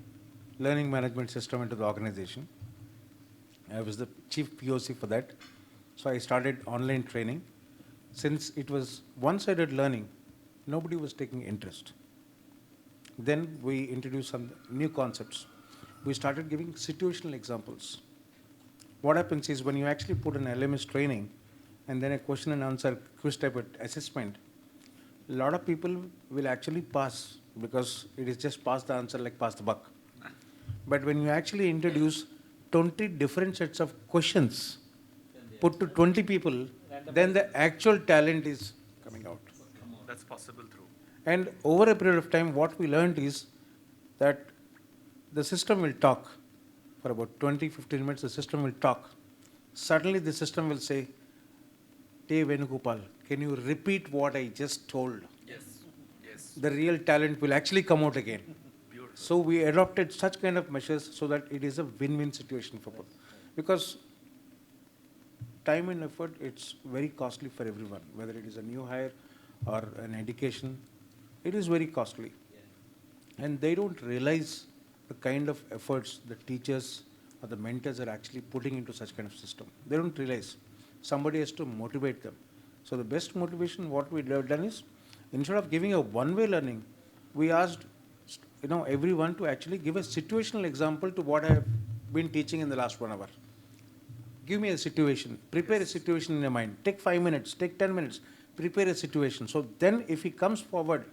learning management system into the organization. I was the chief POC for that. So I started online training. Since it was one-sided learning, nobody was taking interest. Then we introduced some new concepts. We started giving situational examples. What happens is when you actually put an LMS training and then a question and answer quiz type assessment, a lot of people will actually pass because it is just pass the answer like pass the buck. But when you actually introduce 20 different sets of questions put to 20 people, then the actual talent is coming out. That's possible through. And over a period of time, what we learned is that the system will talk. For about 20-15 minutes, the system will talk. Suddenly, the system will say, "Hey Venugopal, can you repeat what I just told?" Yes. Yes. The real talent will actually come out again. Beautiful. So we adopted such kind of measures so that it is a win-win situation for both. Because time and effort, it's very costly for everyone, whether it is a new hire or an education, it is very costly. And they don't realize the kind of efforts the teachers or the mentors are actually putting into such kind of system. They don't realize. Somebody has to motivate them. So the best motivation, what we have done is, instead of giving a one-way learning, we asked everyone to actually give a situational example to what I have been teaching in the last 1 hour. Give me a situation, prepare a situation in your mind, take 5 minutes, take 10 minutes, prepare a situation. So then if he comes forward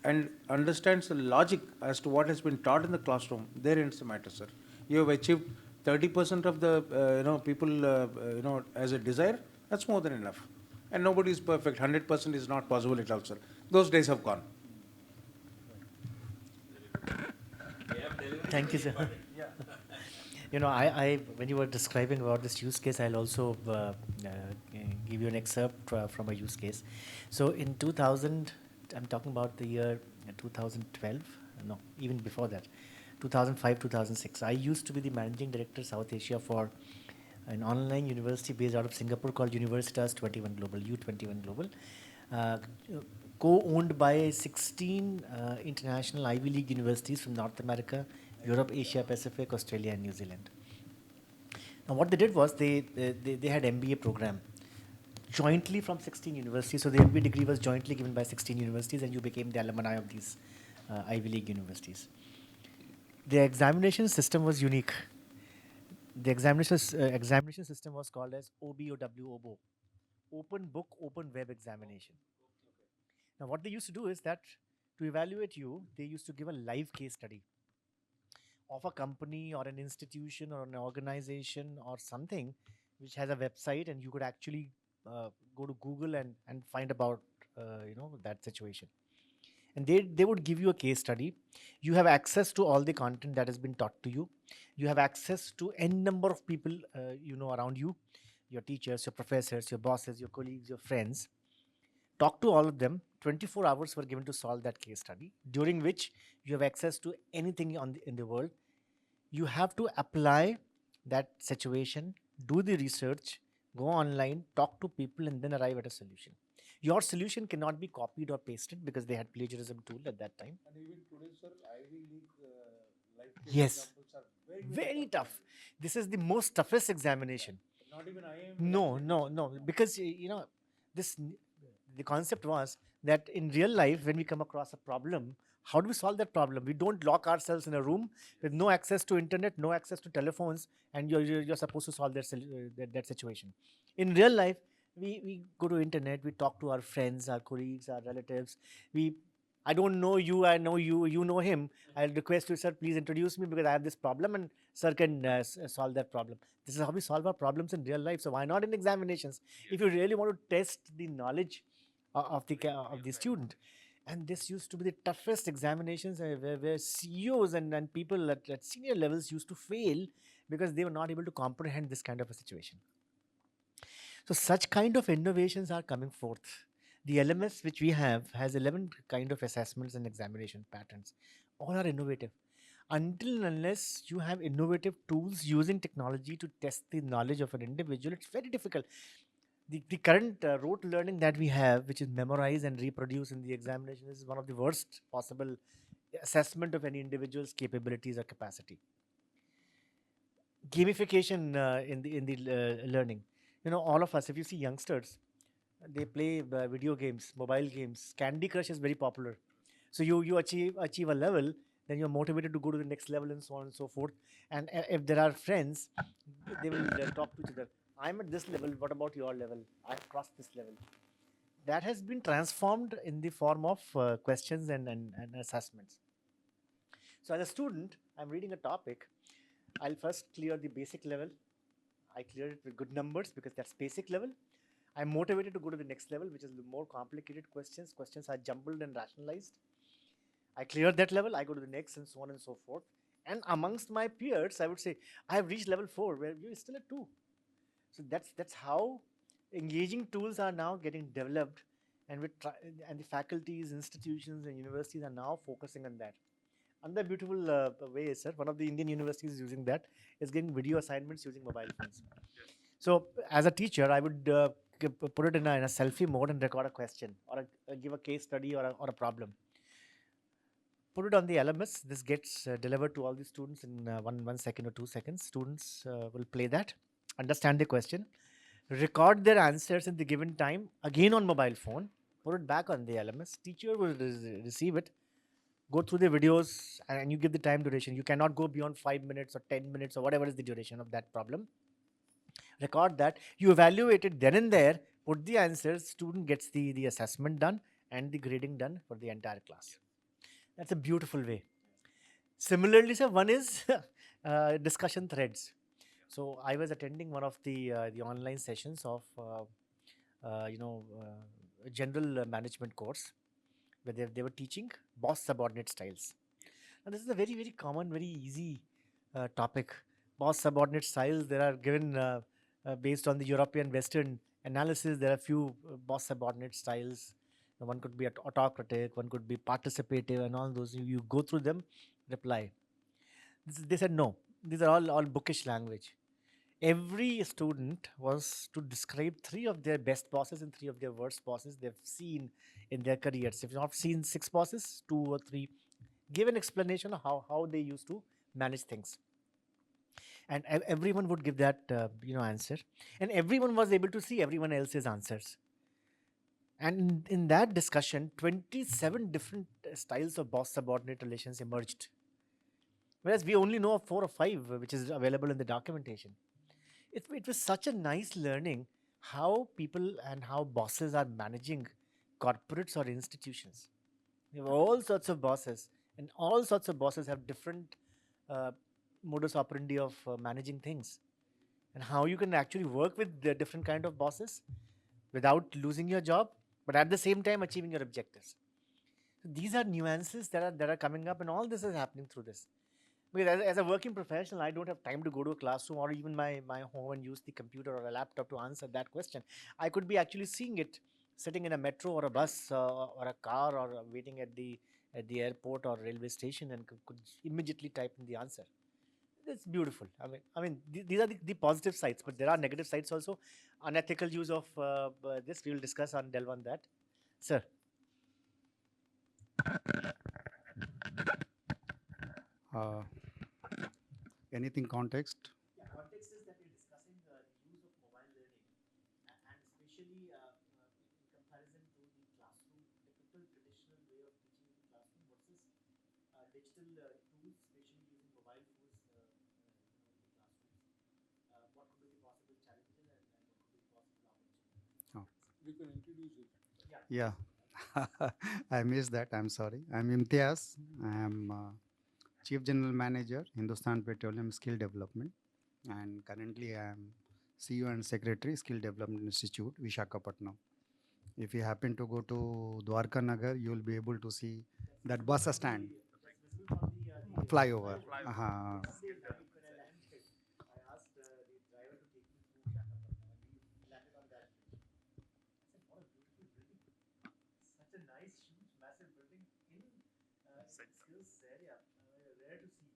and understands the logic as to what has been taught in the classroom, there ends the matter, sir. You have achieved 30% of the people as a desire, that's more than enough. And nobody is perfect. 100% is not possible at all, sir. Those days have gone. Thank you, sir. You know, I when you were describing about this use case, I'll also give you an excerpt from a use case. So in 2000, I'm talking about the year 2012, no, even before that, 2005, 2006. I used to be the managing director South Asia for an online university based out of Singapore called Universitas 21 Global, U21 Global, co-owned by 16 international Ivy League universities from North America, Europe, Asia, Pacific, Australia, and New Zealand. Now, what they did was they had MBA program jointly from 16 universities. So the MBA degree was jointly given by 16 universities, and you became the alumni of these Ivy League universities. The examination system was unique. The examination system was called as OBOW, Open Book, Open Web Examination. Now, what they used to do is that to evaluate you, they used to give a live case study of a company or an institution or an organization or something which has a website, and you could actually go to Google and find about that situation. And they would give you a case study. You have access to all the content that has been taught to you. You have access to n number of people around you, your teachers, your professors, your bosses, your colleagues, your friends. Talk to all of them. 24 hours were given to solve that case study, during which you have access to anything in the world. You have to apply that situation, do the research, go online, talk to people, and then arrive at a solution. Your solution cannot be copied or pasted because they had plagiarism tool at that time. And even today, sir, Ivy League life Yes, examples are very tough. This is the most toughest examination. Not even I am. No, because the concept was that in real life, when we come across a problem, how do we solve that problem? We don't lock ourselves in a room with no access to internet, no access to telephones, and you're supposed to solve that situation. In real life, we go to internet, we talk to our friends, our colleagues, our relatives. I don't know you, I know you, you know him. I'll request you, sir, please introduce me because I have this problem, and sir can solve that problem. This is how we solve our problems in real life. So why not in examinations? If you really want to test the knowledge of the student. And this used to be the toughest examinations where CEOs and people at senior levels used to fail because they were not able to comprehend this kind of a situation. So such kind of innovations are coming forth. The LMS which we have has 11 kind of assessments and examination patterns. All are innovative. Until and unless you have innovative tools using technology to test the knowledge of an individual, it's very difficult. The current rote learning that we have, which is memorize and reproduce in the examination, is one of the worst possible assessment of any individual's capabilities or capacity. Gamification in the learning. All of us, if you see youngsters, they play video games, mobile games. Candy Crush is very popular. So you achieve a level, then you're motivated to go to the next level and so on and so forth. And if there are friends, they will talk to each other. I'm at this level, what about your level? I've crossed this level. That has been transformed in the form of questions and assessments. So as a student, I'm reading a topic. I'll first clear the basic level. I clear it with good numbers because that's basic level. I'm motivated to go to the next level, which is the more complicated questions. Questions are jumbled and rationalized. I clear that level, I go to the next, and so on and so forth. And amongst my peers, I would say, I have reached level 4, where you're still at 2. So that's how engaging tools are now getting developed, and the faculties, institutions, and universities are now focusing on that. Another beautiful way, sir, one of the Indian universities is using that, is getting video assignments using mobile phones. So as a teacher, I would put it in a selfie mode and record a question or give a case study or a problem. Put it on the LMS. This gets delivered to all the students in 1 second or 2 seconds. Students will play that, understand the question, record their answers in the given time, again on mobile phone, put it back on the LMS. Teacher will receive it, go through the videos, and you give the time duration. You cannot go beyond 5 minutes or 10 minutes or whatever is the duration of that problem. Record that. You evaluate it then and there, put the answers, student gets the assessment done and the grading done for the entire class. That's a beautiful way. Similarly, sir, one is discussion threads. So I was attending one of the online sessions of a general management course where they were teaching boss subordinate styles. And this is a very, very common, very easy topic. Boss subordinate styles, there are given based on the European Western analysis, there are few boss subordinate styles. One could be autocratic, one could be participative, and all those. You go through them, reply. They said no. These are all bookish language. Every student was to describe three of their best bosses and three of their worst bosses they've seen in their careers. If you've not seen six bosses, two or three, give an explanation of how they used to manage things. And everyone would give that answer. And everyone was able to see everyone else's answers. And in that discussion, 27 different styles of boss subordinate relations emerged. Whereas we only know of 4 or 5, which is available in the documentation. It was such a nice learning how people and how bosses are managing corporates or institutions. You have all sorts of bosses, and all sorts of bosses have different modus operandi of managing things, and how you can actually work with the different kind of bosses without losing your job, but at the same time achieving your objectives. So these are nuances that are coming up, and all this is happening through this. Because as a working professional, I don't have time to go to a classroom or even my home and use the computer or a laptop to answer that question. I could be actually seeing it sitting in a metro or a bus or a car or waiting at the airport or railway station and could immediately type in the answer. It's beautiful. These are the positive sides, but there are negative sides also. Unethical use of this, we will discuss and delve on that. Sir. Anything context? Yeah, context is that we're discussing the use of mobile learning and especially in comparison to the classroom, typical traditional way of teaching in the classroom versus digital tools, especially using mobile phones in the classrooms. What could be the possible challenges and what could be the possible opportunities? Oh. You can introduce it. Yeah. I missed that. I'm sorry. I'm Imtiaz. I'm Chief General Manager, Hindustan Petroleum Skill Development. And currently I am CEO and Secretary, Skill Development Institute, Visakhapatnam. If you happen to go to Dwarka Nagar, you will be able to see that bus stand. Flyover. I asked the driver to take me through Visakhapatnam and we landed on that bridge. I said, what a beautiful building. Such a nice, huge, massive building in skills area. Rare to see.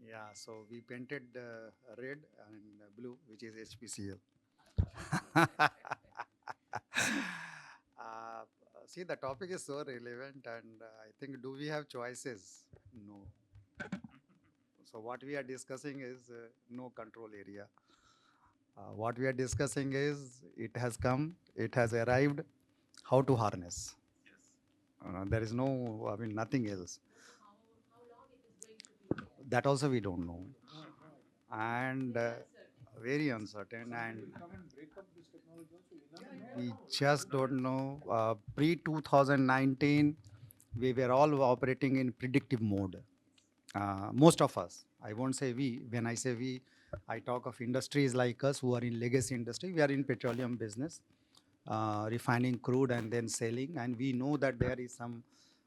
Yeah, so we painted red and blue, which is HPCL. See, the topic is so relevant, and I think, do we have choices? No. So what we are discussing is no control area. What we are discussing is it has come, it has arrived, how to harness. Yes. There is no, nothing else. How long it is going to be there? That also we don't know. And very uncertain, and we just don't know. Pre-2019, we were all operating in predictive mode. Most of us, I won't say we. When I say we, I talk of industries like us who are in legacy industry. We are in petroleum business, refining crude and then selling, and we know that there is some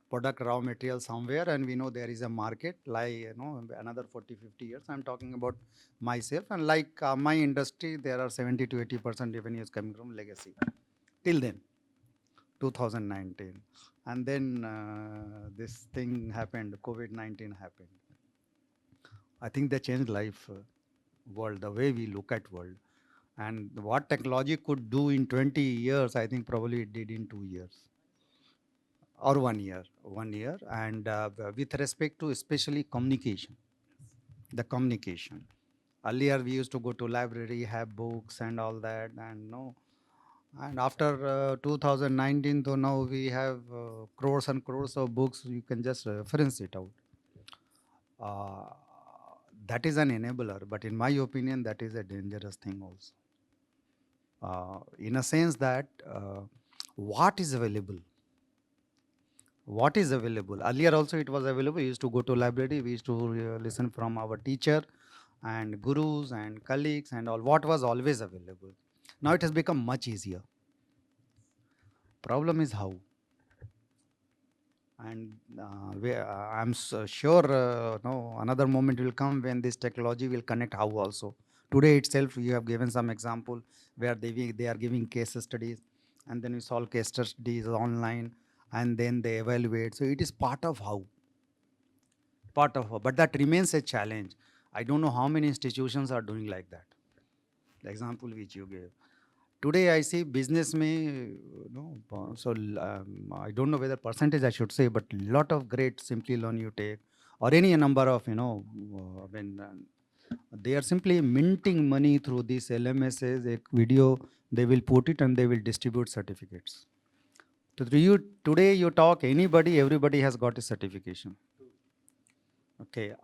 product raw material somewhere, and we know there is a market, like another 40-50 years I'm talking about myself, and like my industry, there are 70 to 80% revenues coming from legacy till then, 2019. And then this thing happened, COVID-19 happened. I think they changed life, world, the way we look at world. And what technology could do in 20 years, I think probably it did in 2 years. Or 1 year. And with respect to especially communication, the communication. Earlier we used to go to library, have books and all that, and after 2019 to now we have crores and crores of books, you can just reference it out. That is an enabler, but in my opinion, that is a dangerous thing also. In a sense that what is available? What is available? Earlier also it was available. We used to go to library. We used to listen from our teacher, and gurus and colleagues and all, what was always available. Now it has become much easier. Problem is how. And I'm sure no, another moment will come when this technology will connect how also. Today itself, you have given some example where they are giving case studies, and then we solve case studies online, and then they evaluate. So it is part of how. Part of how. But that remains a challenge. I don't know how many institutions are doing like that. The example which you gave. Today I see business may, I don't know whether percentage I should say, but lot of great simply loan you take, or any number of, they are simply minting money through these LMSs, a video, they will put it and they will distribute certificates. Today you talk anybody, everybody has got a certification. Okay,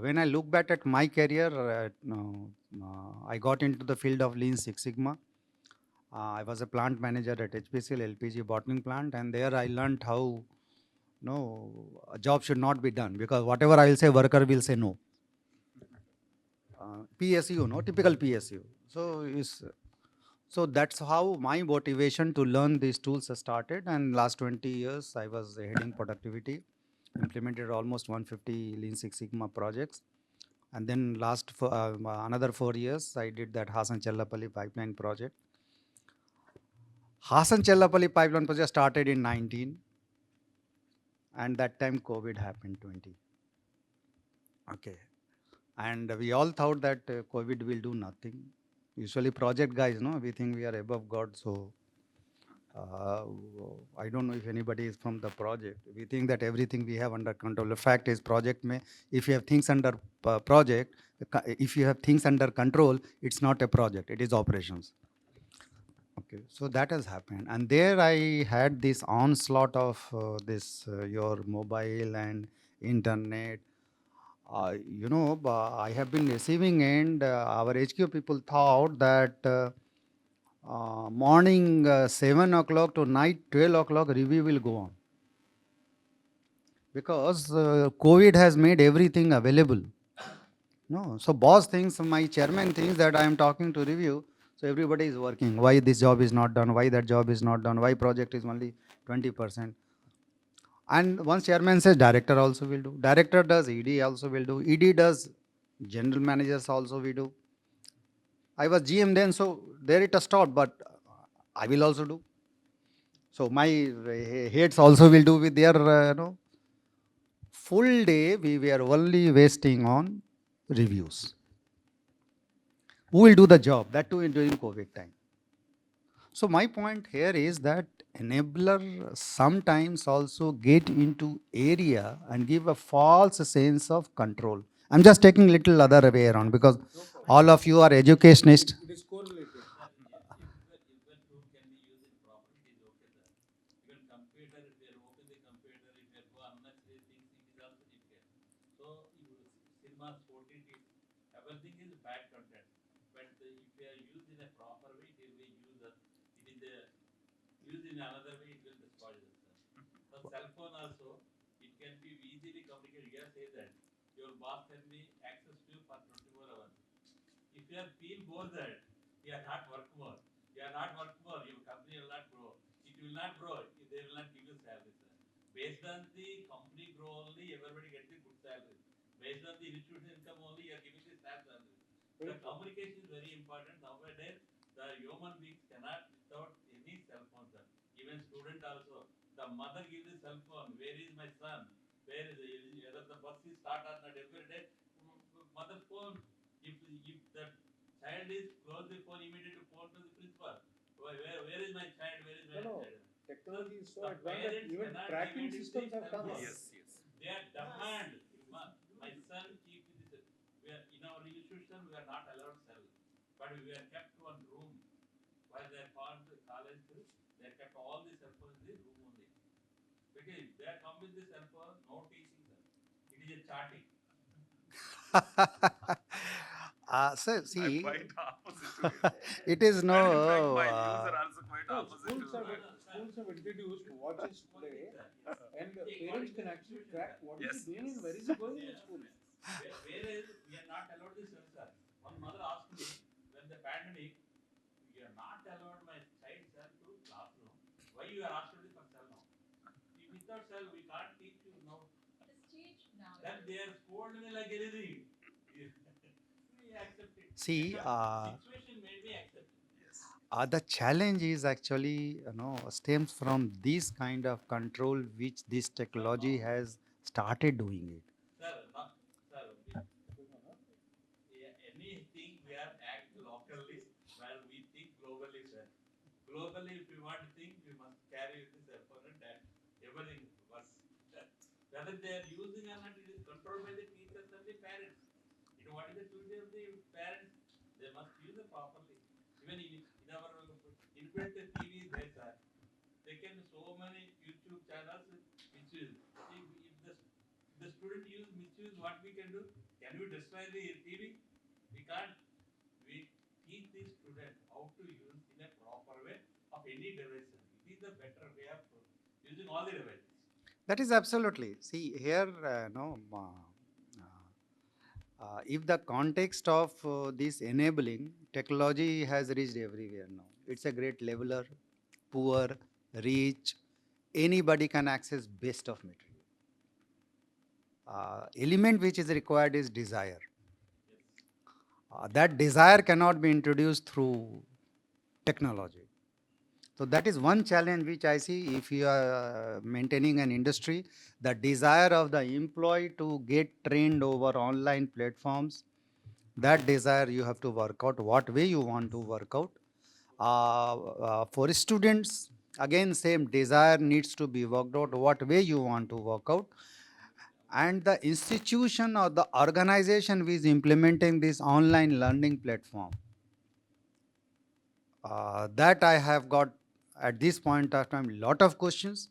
when I look back at my career, I got into the field of Lean Six Sigma. I was a plant manager at HPCL LPG bottling plant, and there I learned how a job should not be done, because whatever I will say, worker will say no. PSU, typical PSU. So that's how my motivation to learn these tools started. And last 20 years, I was heading productivity, implemented almost 150 Lean Six Sigma projects. And then another 4 years, I did that Hasan Chellapalli pipeline project. Hasan Chellapalli pipeline project started in 19, and that time COVID happened 20. Okay, and we all thought that COVID will do nothing. Usually project guys, we think we are above God, so I don't know if anybody is from the project. We think that everything we have under control. The fact is, project if you have things under project, if you have things under control, it's not a project, it is operations. Okay, so that has happened, and there I had this onslaught of your mobile and internet. I have been receiving, and our HQ people thought that morning 7 o'clock to night 12 o'clock review will go on, because COVID has made everything available. No, so boss thinks, my chairman thinks that I am talking to review, so everybody is working. Why this job is not done? Why that job is not done? Why project is only 20%? And once chairman says, director also will do. Director does, ED also will do. ED does, general managers also will do. I was GM then, so there it stopped, but I will also do. So my heads also will do with their, full day we were only wasting on reviews. Who will do the job? That too during COVID time. So my point here is that enabler sometimes also get into area and give a false sense of control. I'm just taking little other way around, because all of you are educationists. It is correlated. Everything is bad content, but if you are used in a proper way, it will be used. It is used in another way, it will destroy the cell. So cell phone also, it can be easily communicated. You say that your boss can be access to you for 24 hours. If you feel bored, you are not work more. You are not work more. Your company will not grow. It will not grow. They will not give you salary. Based on the company grow only, everybody gets a good salary. Based on the institution income only, you are giving the salary. The communication is very important. Nowadays, the human beings cannot without any cell phone. Even student also. The mother gives the cell phone. Where is my son? Where is whether the bus is start or not every day? Mother phone. If the child is close the phone, immediately phone to the principal. Where is my child? Where is my child? Technology is so advanced that even tracking systems have come. Yes. They are demand. My son keep this. We are in our institution. We are not allowed cell, but we are kept one room. While they are called to college, they are kept all the cell phones in the room only. Because if they come with the cell phone, no teaching them. It is a chatting. So see, I'm quite opposite to you. it is no. And in fact, my views are also quite opposite Schools to have introduced watches today, and parents can actually track what is he doing and where is he going in school. Whereas we are not allowed this sir. One mother asked me when the pandemic, you are not allowed my child sir to classroom. Why you are asked for cell now? Without cell we can't teach you now. It has changed now. Then they are scolded me like anything. We accept it. See, Situation made me accept it. the challenge is actually, stems from this kind of control which this technology has started doing it. Sir, anything we are act locally while we think globally, sir. Globally, if we want to think, we must carry this effort that everything works. Whether they are using or not, it is controlled by the teachers and the parents. What is the duty of the parents? They must use it properly. Even in our inbuilt TV, there, sir. They can so many YouTube channels misuse. If the student misuse, what we can do? Can we destroy the TV? We can't. We teach the student how to use in a proper way of any device. It is the better way of using all the devices. That is absolutely. See, here, if the context of this enabling, technology has reached everywhere now. It's a great leveler, poor, rich, anybody can access best of material. Element which is required is desire. That desire cannot be introduced through technology. So that is one challenge which I see if you are maintaining an industry, the desire of the employee to get trained over online platforms, that desire you have to work out what way you want to work out. For students, again, same desire needs to be worked out what way you want to work out. And the institution or the organization which is implementing this online learning platform, that I have got at this point of time lot of questions,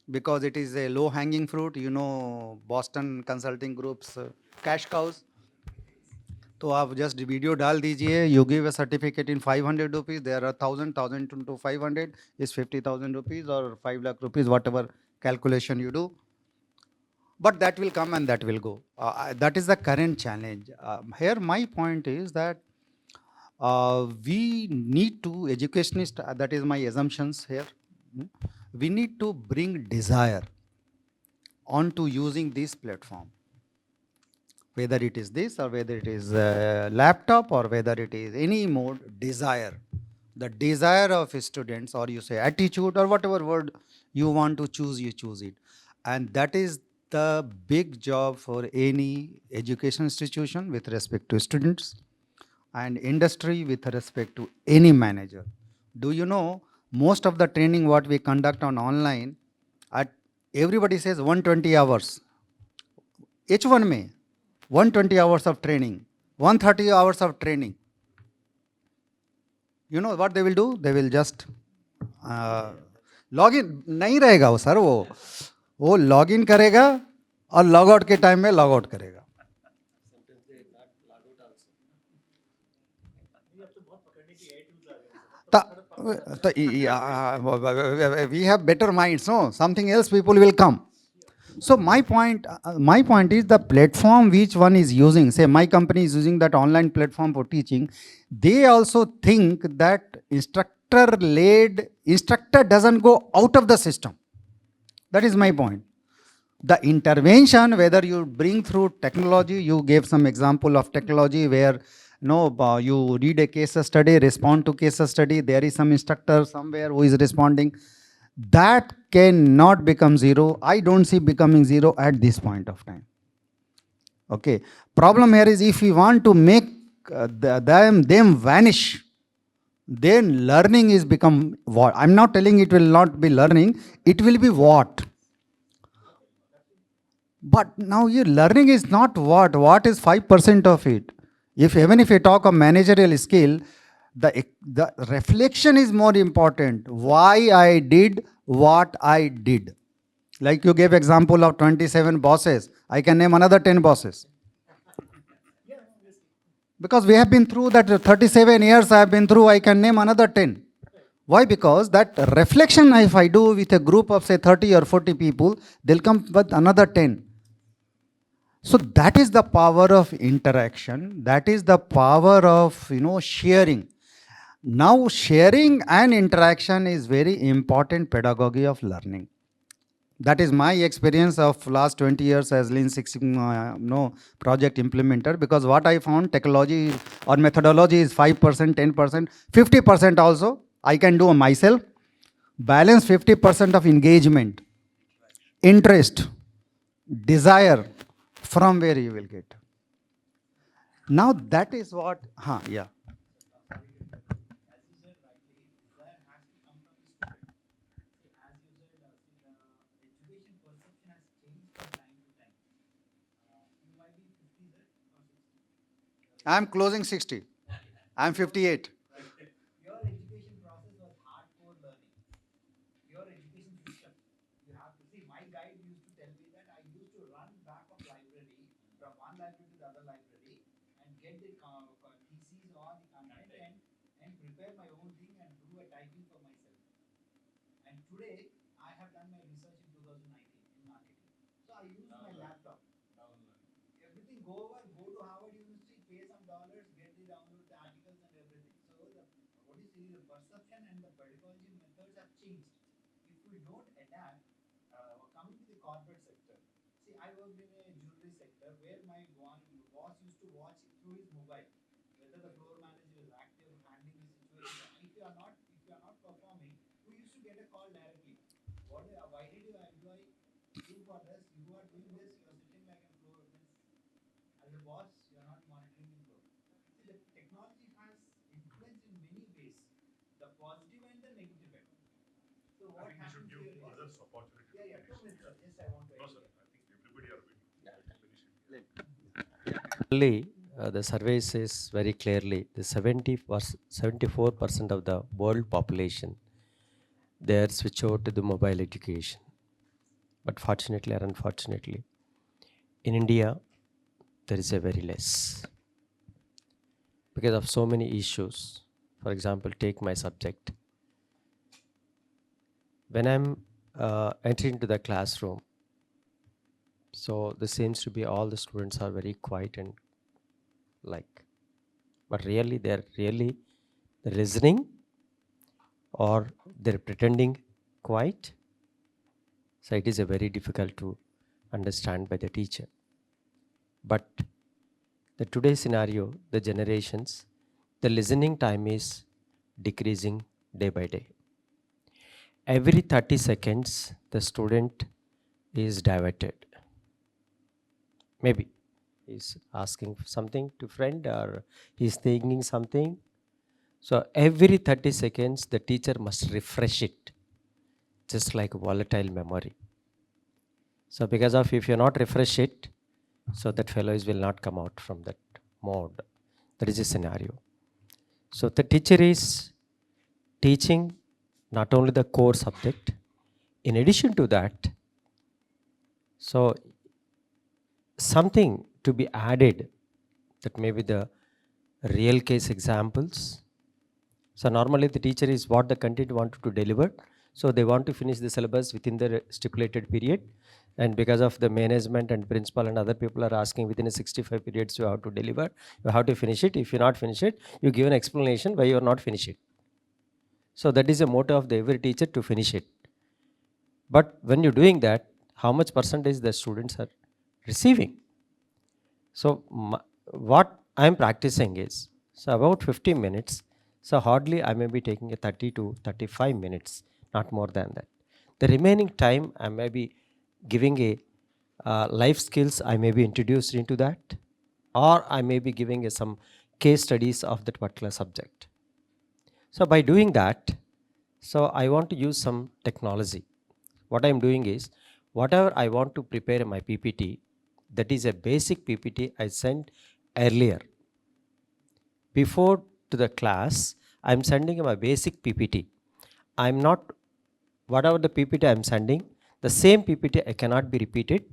because it is a low hanging fruit, Boston Consulting Group's cash cows. तो आप just video डाल दीजिए, you give a certificate in 500 rupees, there are 1,000 into 500 is 50,000 rupees or 5 lakh rupees, whatever calculation you do. But that will come and that will go. That is the current challenge. Here my point is that we need to, educationists, that is my assumptions here, we need to bring desire onto using this platform. Whether it is this or whether it is laptop or whether it is any mode, desire. The desire of students, or you say attitude or whatever word you want to choose, you choose it. And that is the big job for any education institution with respect to students and industry with respect to any manager. Do you know, most of the training what we conduct on online, everybody says 120 hours. H1 mein 120 hours of training, 130 hours of training. You know what they will do? They will just log in. नहीं रहेगा वो sir, वो log in करेगा और log out के time में log out करेगा. We have better minds, no? Something else people will come. So my point is the platform which one is using, say my company is using that online platform for teaching, they also think that instructor doesn't go out of the system. That is my point. The intervention, whether you bring through technology, you gave some example of technology where you read a case study, respond to case study, there is some instructor somewhere who is responding. That cannot become zero. I don't see becoming zero at this point of time. Okay. Problem here is if we want to make them vanish, then learning is become what? I'm not telling it will not be learning. It will be what? But now your learning is not what? What is 5% of it? Even if you talk of managerial skill, the reflection is more important. Why I did what I did. Like you gave example of 27 bosses. I can name another 10 bosses. Because we have been through that 37 years I have been through, I can name another 10. Why? Because that reflection if I do with a group of say 30 or 40 people, they'll come with another 10. So that is the power of interaction. That is the power of, sharing. Now sharing and interaction is very important pedagogy of learning. That is my experience of last 20 years as Lean Six Sigma project implementer, because what I found, technology or methodology is 5%, 10%, 50% also I can do myself. Balance 50% of engagement, interest, desire, from where you will get. Now that is what, yeah. I'm closing 60. I'm 58. Your education process was hardcore learning. Your education system. You have to see, my guide used to tell me that I used to run back of library from one library to the other library and get the theses or the content and prepare my own thing and do a typing for myself. And today, I have done my research in 2019 in marketing. So I use my laptop. Everything go over, go to Harvard University, pay some dollars, get the download the articles and everything. So what is the perception and the pedagogy methods have changed. If we don't adapt, coming to the corporate sector. See, I worked in a jewelry sector where my boss used to watch through his mobile whether the floor manager is active, handling the situation. If you are not performing, we used to get a call directly. Why did you employ you for this? You are doing this. You are sitting like a floor. As a boss, you are not monitoring the floor. See, the technology has influence in many ways, the positive and the negative end. So what happens here is others opportunity. Yeah, 2 minutes. Sir. Yes, I want to. No, sir. I think everybody are waiting. The survey says very clearly the 74% of the world population, they are switched over to the mobile education. But fortunately or unfortunately, in India, there is a very less. Because of so many issues. For example, take my subject. When I'm entering into the classroom, so there seems to be all the students are very quiet and but really they're listening or they're pretending quiet. So it is a very difficult to understand by the teacher. But the today's scenario, the generations, the listening time is decreasing day by day. Every 30 seconds, the student is diverted. Maybe he's asking something to friend or he's thinking something. So every 30 seconds, the teacher must refresh it, just like volatile memory. So because of if you're not refresh it, so that fellows will not come out from that mode. That is a scenario. So the teacher is teaching not only the core subject, in addition to that, so something to be added, that may be the real case examples. So normally the teacher is what the content wanted to deliver. So they want to finish the syllabus within the stipulated period. And because of the management and principal and other people are asking within a 65 periods you have to deliver, you have to finish it. If you not finish it, you give an explanation why you are not finish it. So that is a motto of every teacher to finish it. But when you're doing that, how much percentage the students are receiving? So what I'm practicing is, so about 50 minutes, so hardly I may be taking a 30 to 35 minutes, not more than that. The remaining time I may be giving a life skills, I may be introduced into that, or I may be giving some case studies of that particular subject. So by doing that, so I want to use some technology. What I'm doing is, whatever I want to prepare my PPT, that is a basic PPT I sent earlier. Before to the class, I'm sending my basic PPT. I'm not, whatever the PPT I'm sending, the same PPT I cannot be repeated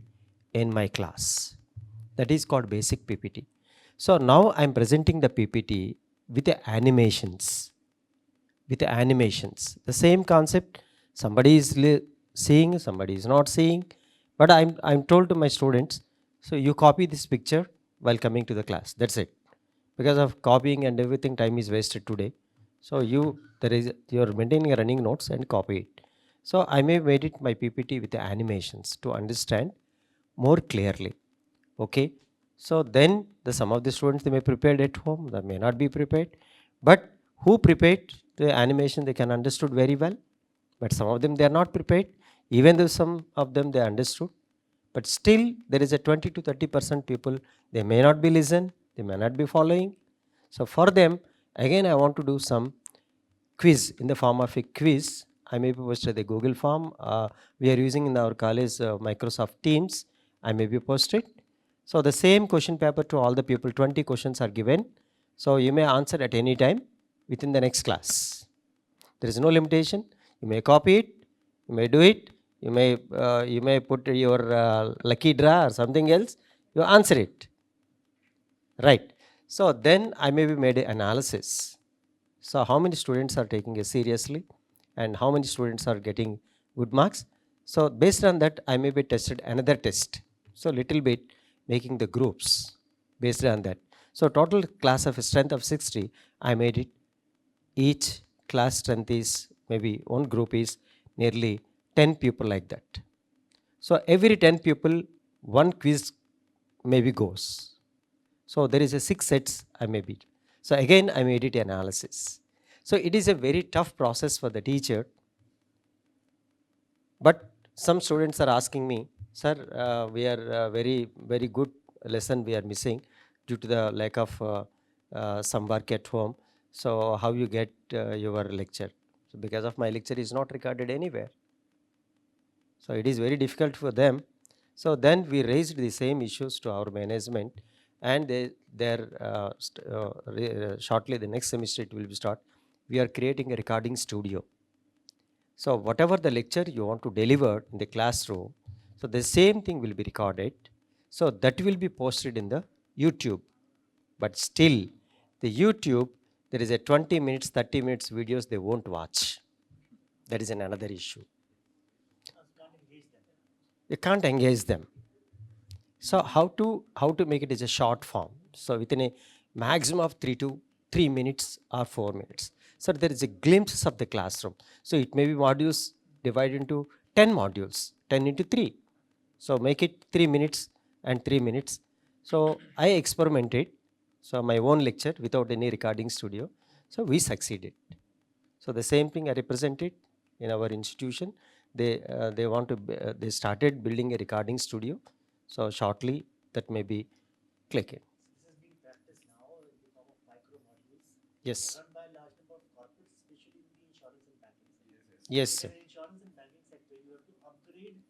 in my class. That is called basic PPT. So now I'm presenting the PPT with the animations. The same concept, somebody is seeing, somebody is not seeing. But I'm told to my students, So you copy this picture while coming to the class. That's it. Because of copying and everything, time is wasted today. So you're maintaining a running notes and copy it. So I may made it my PPT with the animations to understand more clearly. Okay. So then some of the students, they may prepared at home, they may not be prepared. But who prepared the animation, they can understood very well. But some of them, they are not prepared. Even though some of them, they understood. But still, there is a 20 to 30% people, they may not be listen, they may not be following. So for them, again, I want to do some quiz in the form of a quiz. I may be posted the Google form. We are using in our college Microsoft Teams. I may be posted. So the same question paper to all the people, 20 questions are given. So you may answer at any time within the next class. There is no limitation. You may copy it, you may do it, you may put your lucky draw or something else, you answer it. Right. So then I may be made an analysis. So how many students are taking it seriously and how many students are getting good marks. So based on that, I may be tested another test. So little bit making the groups based on that. So total class of strength of 60, I made it. Each class strength is maybe one group is nearly 10 people like that. So every 10 people, one quiz maybe goes. So there is a 6 sets I may be. So again, I made it analysis. So it is a very tough process for the teacher. But some students are asking me, sir, we are very good lesson we are missing due to the lack of some work at home. So how you get your lecture? So because of my lecture is not recorded anywhere. So it is very difficult for them. So then we raised the same issues to our management, and shortly the next semester it will be start. We are creating a recording studio. So whatever the lecture you want to deliver in the classroom, so the same thing will be recorded. So that will be posted in the YouTube. But still, the YouTube, there is a 20 minutes, 30 minutes videos they won't watch. That is another issue. You can't engage them. So how to make it as a short form? So within a maximum of 3 minutes or 4 minutes. So there is a glimpse of the classroom. So it may be modules divided into 10 modules, 10 into 3. So make it 3 minutes and 3 minutes. So I experimented. So my own lecture without any recording studio. So we succeeded. So the same thing I represented in our institution. They started building a recording studio. So shortly that may be clicking. This is being practiced now in the form of micro modules. Yes. Run by a large number of corporates, especially in the insurance and banking sector. Yes, sir. In the insurance and banking sector, you have to update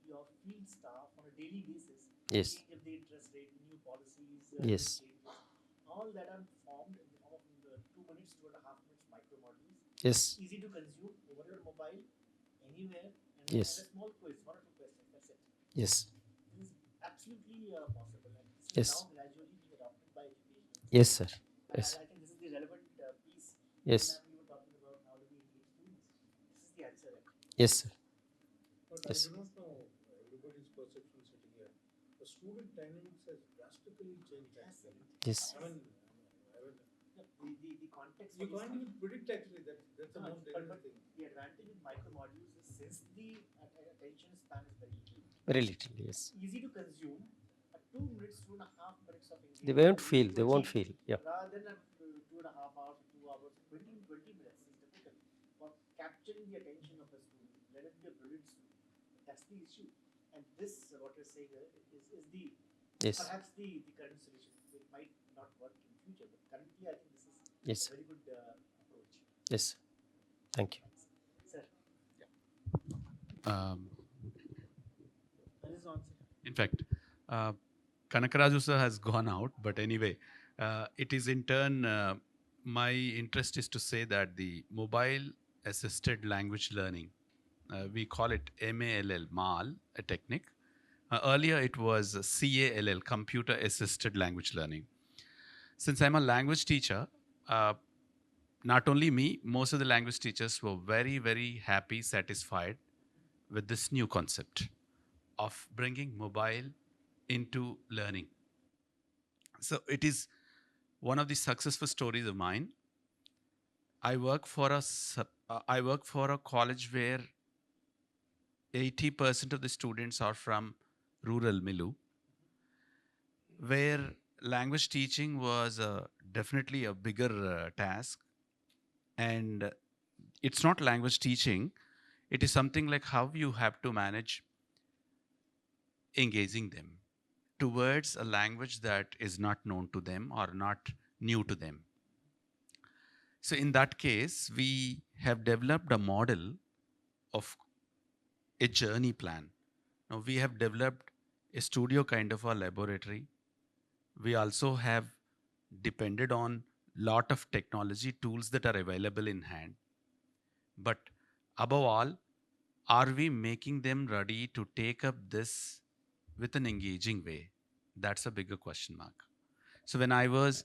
your field staff on a daily basis. Yes. Change of the interest rate, new policies. Yes. Changes. All that are formed in the form of 2 minutes, 2.5 minutes micro modules. Yes. Easy to consume over your mobile, anywhere, and Yes. a small quiz, 1 or 2 questions. That's it. Yes. This is absolutely possible, and this Yes. is now gradually being adopted by education. Yes, sir. Yes. I think this is the relevant piece. Yes. When we were talking about how do we engage students. This is the answer. Yes, sir. But Yes. I do not know everybody's perception sitting here. The student dynamics has drastically changed. Yes. The context. You can't even predict actually. That's the most dangerous thing. The advantage with micro modules is since the attention span is very little. Very little. Yes. Easy to consume. 2 minutes, 2.5 minutes of engagement. They won't feel. They won't feel. Yeah. Rather than 2.5 hours, 2 hours, 20 minutes is difficult for capturing the attention of a student. Let it be a brilliant student. That's the issue. And this, what you're saying, is the Yes. perhaps the current solution. It might not work in future, but currently I think this is Yes. a very good approach. Yes. Thank you. Sir, this is on, sir. In fact, Kanakaraju sir has gone out, but anyway, it is in turn, my interest is to say that the mobile assisted language learning, we call it MALL, a technique. Earlier it was CALL, computer assisted language learning. Since I'm a language teacher, not only me, most of the language teachers were very, very happy, satisfied with this new concept of bringing mobile into learning. So it is one of the successful stories of mine. I work for a college where 80% of the students are from rural Milu, where language teaching was definitely a bigger task. And it's not language teaching, it is something like how you have to manage engaging them towards a language that is not known to them or not new to them. So in that case, we have developed a model of a journey plan. Now we have developed a studio kind of a laboratory. We also have depended on lot of technology tools that are available in hand. But above all, are we making them ready to take up this with an engaging way? That's a bigger question mark. So when I was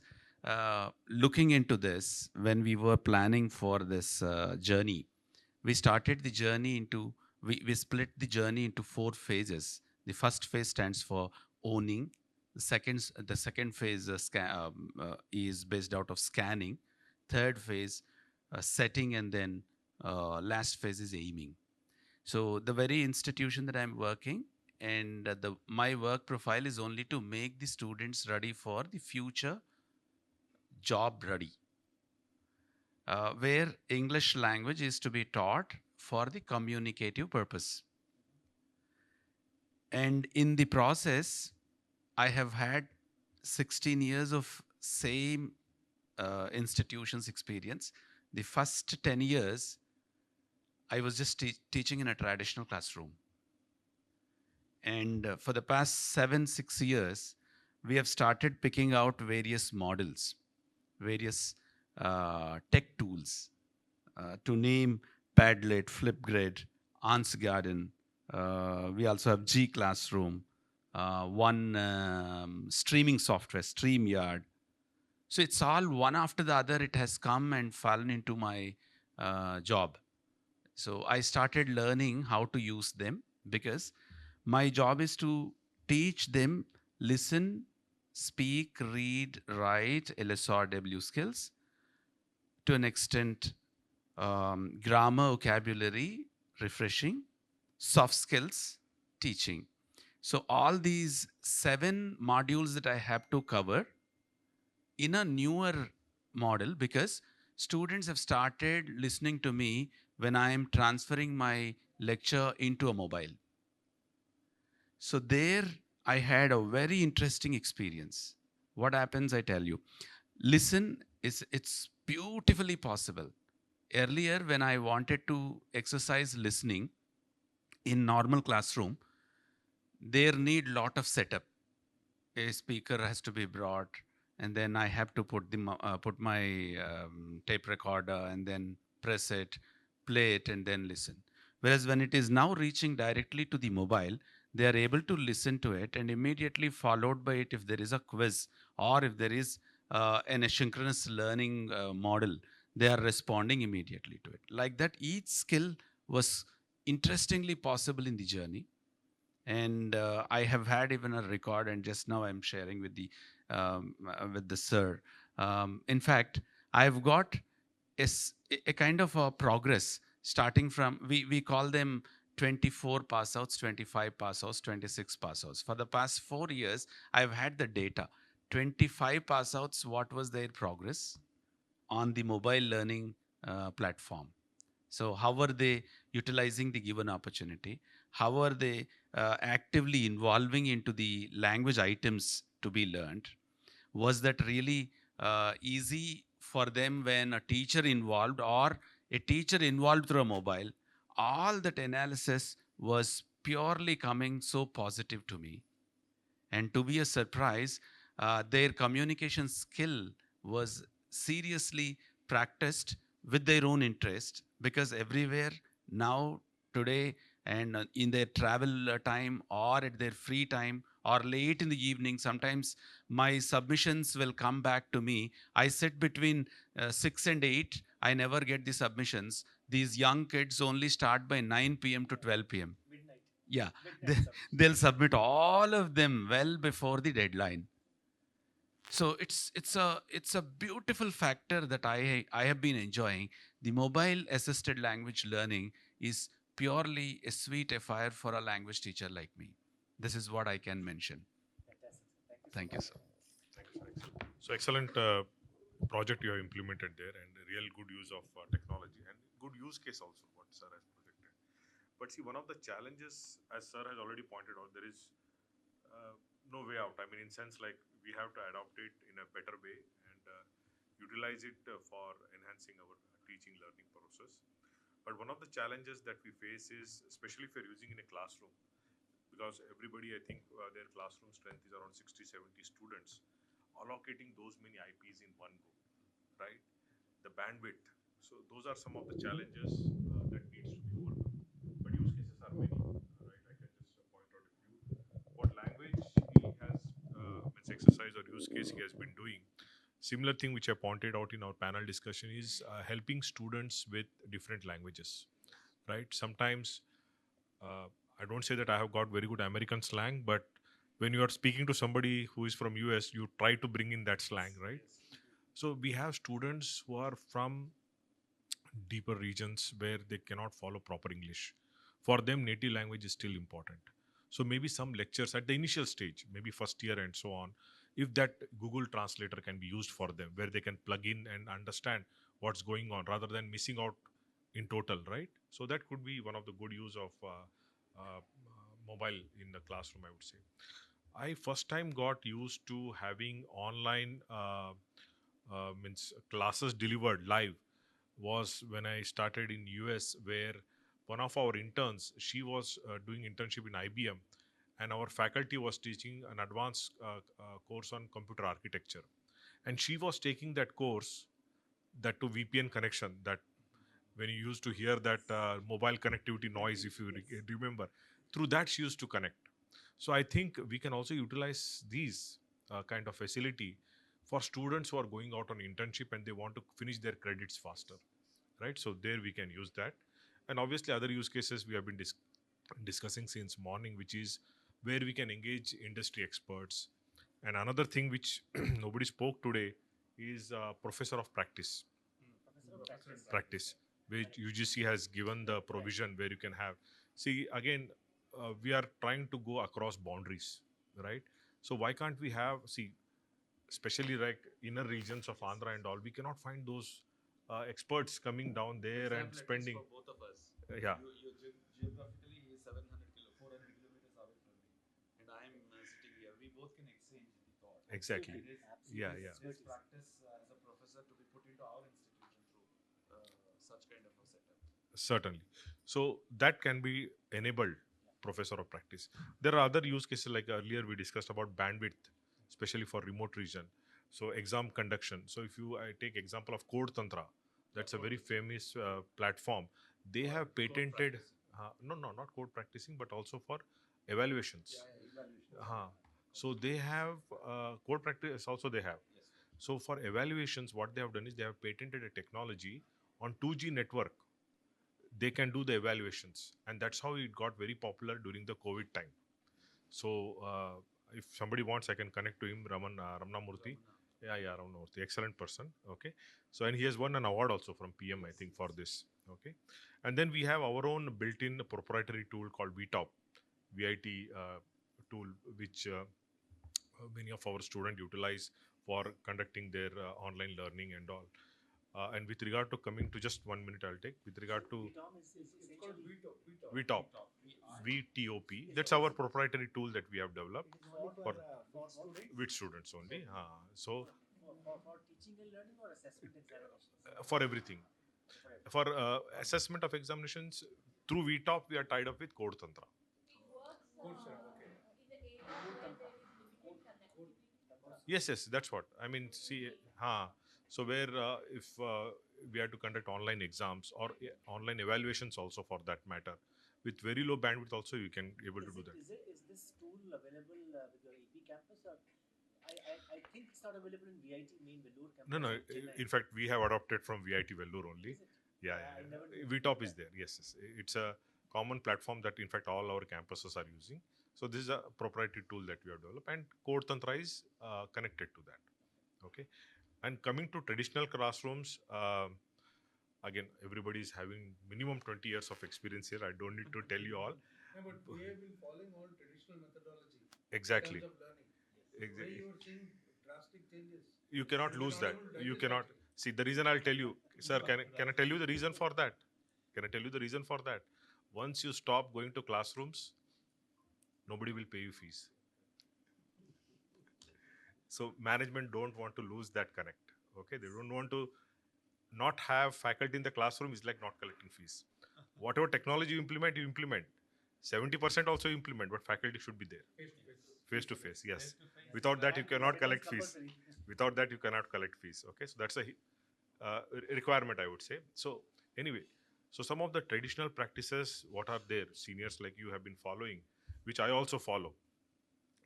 looking into this, when we were planning for this journey, we started the journey into, we split the journey into 4 phases. The first phase stands for owning. The second phase is based out of scanning. Third phase, setting, and then last phase is aiming. So the very institution that I'm working, and my work profile is only to make the students ready for the future job ready, where English language is to be taught for the communicative purpose. And in the process, I have had 16 years of same institutions experience. The first 10 years, I was just teaching in a traditional classroom. And for the past 7-6 years, we have started picking out various models, various tech tools, to name Padlet, Flipgrid, Ants Garden. We also have G Classroom, one streaming software, StreamYard. So it's all one after the other. It has come and fallen into my job. So I started learning how to use them, because my job is to teach them listen, speak, read, write, LSRW skills, to an extent grammar, vocabulary, refreshing, soft skills, teaching. So all these 7 modules that I have to cover in a newer model, because students have started listening to me when I am transferring my lecture into a mobile. So there I had a very interesting experience. What happens, I tell you. Listen, it's beautifully possible. Earlier, when I wanted to exercise listening in normal classroom, there need lot of setup. A speaker has to be brought, and then I have to put my tape recorder and then press it, play it, and then listen. Whereas when it is now reaching directly to the mobile, they are able to listen to it, and immediately followed by it, if there is a quiz or if there is an asynchronous learning model, they are responding immediately to it. Like that, each skill was interestingly possible in the journey. And I have had even a record, and just now I'm sharing with the sir. In fact, I've got a kind of a progress starting from, we call them 24 pass outs, 25 pass outs, 26 pass outs. For the past 4 years, I've had the data. 25 pass outs, what was their progress on the mobile learning platform? So how are they utilizing the given opportunity? How are they actively involving into the language items to be learned? Was that really easy for them when a teacher involved, or a teacher involved through a mobile? All that analysis was purely coming so positive to me. And to be a surprise, their communication skill was seriously practiced with their own interest, because everywhere now, today, and in their travel time or at their free time or late in the evening, sometimes my submissions will come back to me. I sit between 6 and 8. I never get the submissions. These young kids only start by 9 p.m. to 12 p.m. Yeah, they'll submit all of them well before the deadline. So it's a beautiful factor that I have been enjoying. The mobile assisted language learning is purely a sweet affair for a language teacher like me. This is what I can mention. Thank you, sir. Thank you, sir. Excellent. So excellent project you have implemented there, and real good use of technology and good use case also what sir has projected. But see, one of the challenges, as sir has already pointed out, there is no way out. I mean, in sense like we have to adopt it in a better way and utilize it for enhancing our teaching learning process. But one of the challenges that we face is, especially if you're using in a classroom, because everybody, I think, their classroom strength is around 60, 70 students, allocating those many IPs in one go, right? The bandwidth. So those are some of the challenges that needs to be overcome. But use cases are many, right? I can just point out a few. What language he has, means exercise or use case he has been doing. Similar thing which I pointed out in our panel discussion is helping students with different languages, right? Sometimes I don't say that I have got very good American slang, but when you are speaking to somebody who is from US, you try to bring in that slang, right? So we have students who are from deeper regions where they cannot follow proper English. For them, native language is still important. So maybe some lectures at the initial stage, maybe first year and so on, if that Google Translator can be used for them, where they can plug in and understand what's going on rather than missing out in total, right? So that could be one of the good use of mobile in the classroom, I would say. I first time got used to having online means classes delivered live was when I started in US, where one of our interns, she was doing internship in IBM, and our faculty was teaching an advanced course on computer architecture, and she was taking that course, that to VPN connection, that when you used to hear that mobile connectivity noise, if you remember, through that she used to connect. So I think we can also utilize these kind of facility for students who are going out on internship and they want to finish their credits faster, right? So there we can use that. And obviously other use cases we have been discussing since morning, which is where we can engage industry experts. And another thing which nobody spoke today is professor of practice. Practice, which UGC has given the provision where you can have. See, again, we are trying to go across boundaries, right? So why can't we have, see, especially like inner regions of Andhra and all, we cannot find those experts coming down there and spending. For both of us. Yeah. Geographically, he is 400 kilometers away from me, and I am sitting here. We both can exchange the thought. Exactly. Yeah, yeah. This practice as a professor to be put into our institution through such kind of a setup. Certainly. So that can be enabled, professor of practice. There are other use cases like earlier we discussed about bandwidth, especially for remote region. So exam conduction. So if you I take example of Code Tantra, that's a very famous platform. They have patented, no, not code practicing, but also for evaluations. So they have code practice also they have. So for evaluations, what they have done is they have patented a technology on 2G network. They can do the evaluations, and that's how it got very popular during the COVID time. So if somebody wants, I can connect to him, Ramana Murthy. Yeah, Ramana Murthy, excellent person. Okay, so and he has won an award also from PM, I think, for this. Okay, and then we have our own built-in proprietary tool called VTOP, VIT tool, which many of our students utilize for conducting their online learning and all. And with regard to coming to just 1 minute, I'll take with regard to VTOP, VTOP. That's our proprietary tool that we have developed for with students only. So For teaching and learning or assessment examinations? For everything, for assessment of examinations through VTOP, we are tied up with Code Tantra. Yes, that's what I mean. See, so where if we have to conduct online exams or online evaluations also for that matter, with very low bandwidth also you can able to do that. Is this tool available with your AP campus, or I think it's not available in VIT main Vellore campus? No. In fact, we have adopted from VIT Vellore only. Yeah. VTOP is there. Yes. It's a common platform that in fact all our campuses are using. So this is a proprietary tool that we have developed, and Code Tantra is connected to that. Okay, and coming to traditional classrooms, again, everybody is having minimum 20 years of experience here. I don't need to tell you all. No, but we have been following all traditional methodology. Exactly. In terms of learning. Exactly. You are seeing drastic changes. You cannot lose that. You cannot that. see the reason. I'll tell you, sir. Can I tell you the reason for that? Can I tell you the reason for that? Once you stop going to classrooms, nobody will pay you fees. So management don't want to lose that connect. Okay, they don't want to not have faculty in the classroom is like not collecting fees. Whatever technology you implement, 70% also you implement, but faculty should be there. Face to face, yes. Without that, you cannot collect fees. Without that, you cannot collect fees. Okay, so that's a requirement, I would say. So anyway, so some of the traditional practices, what are there? Seniors like you have been following, which I also follow.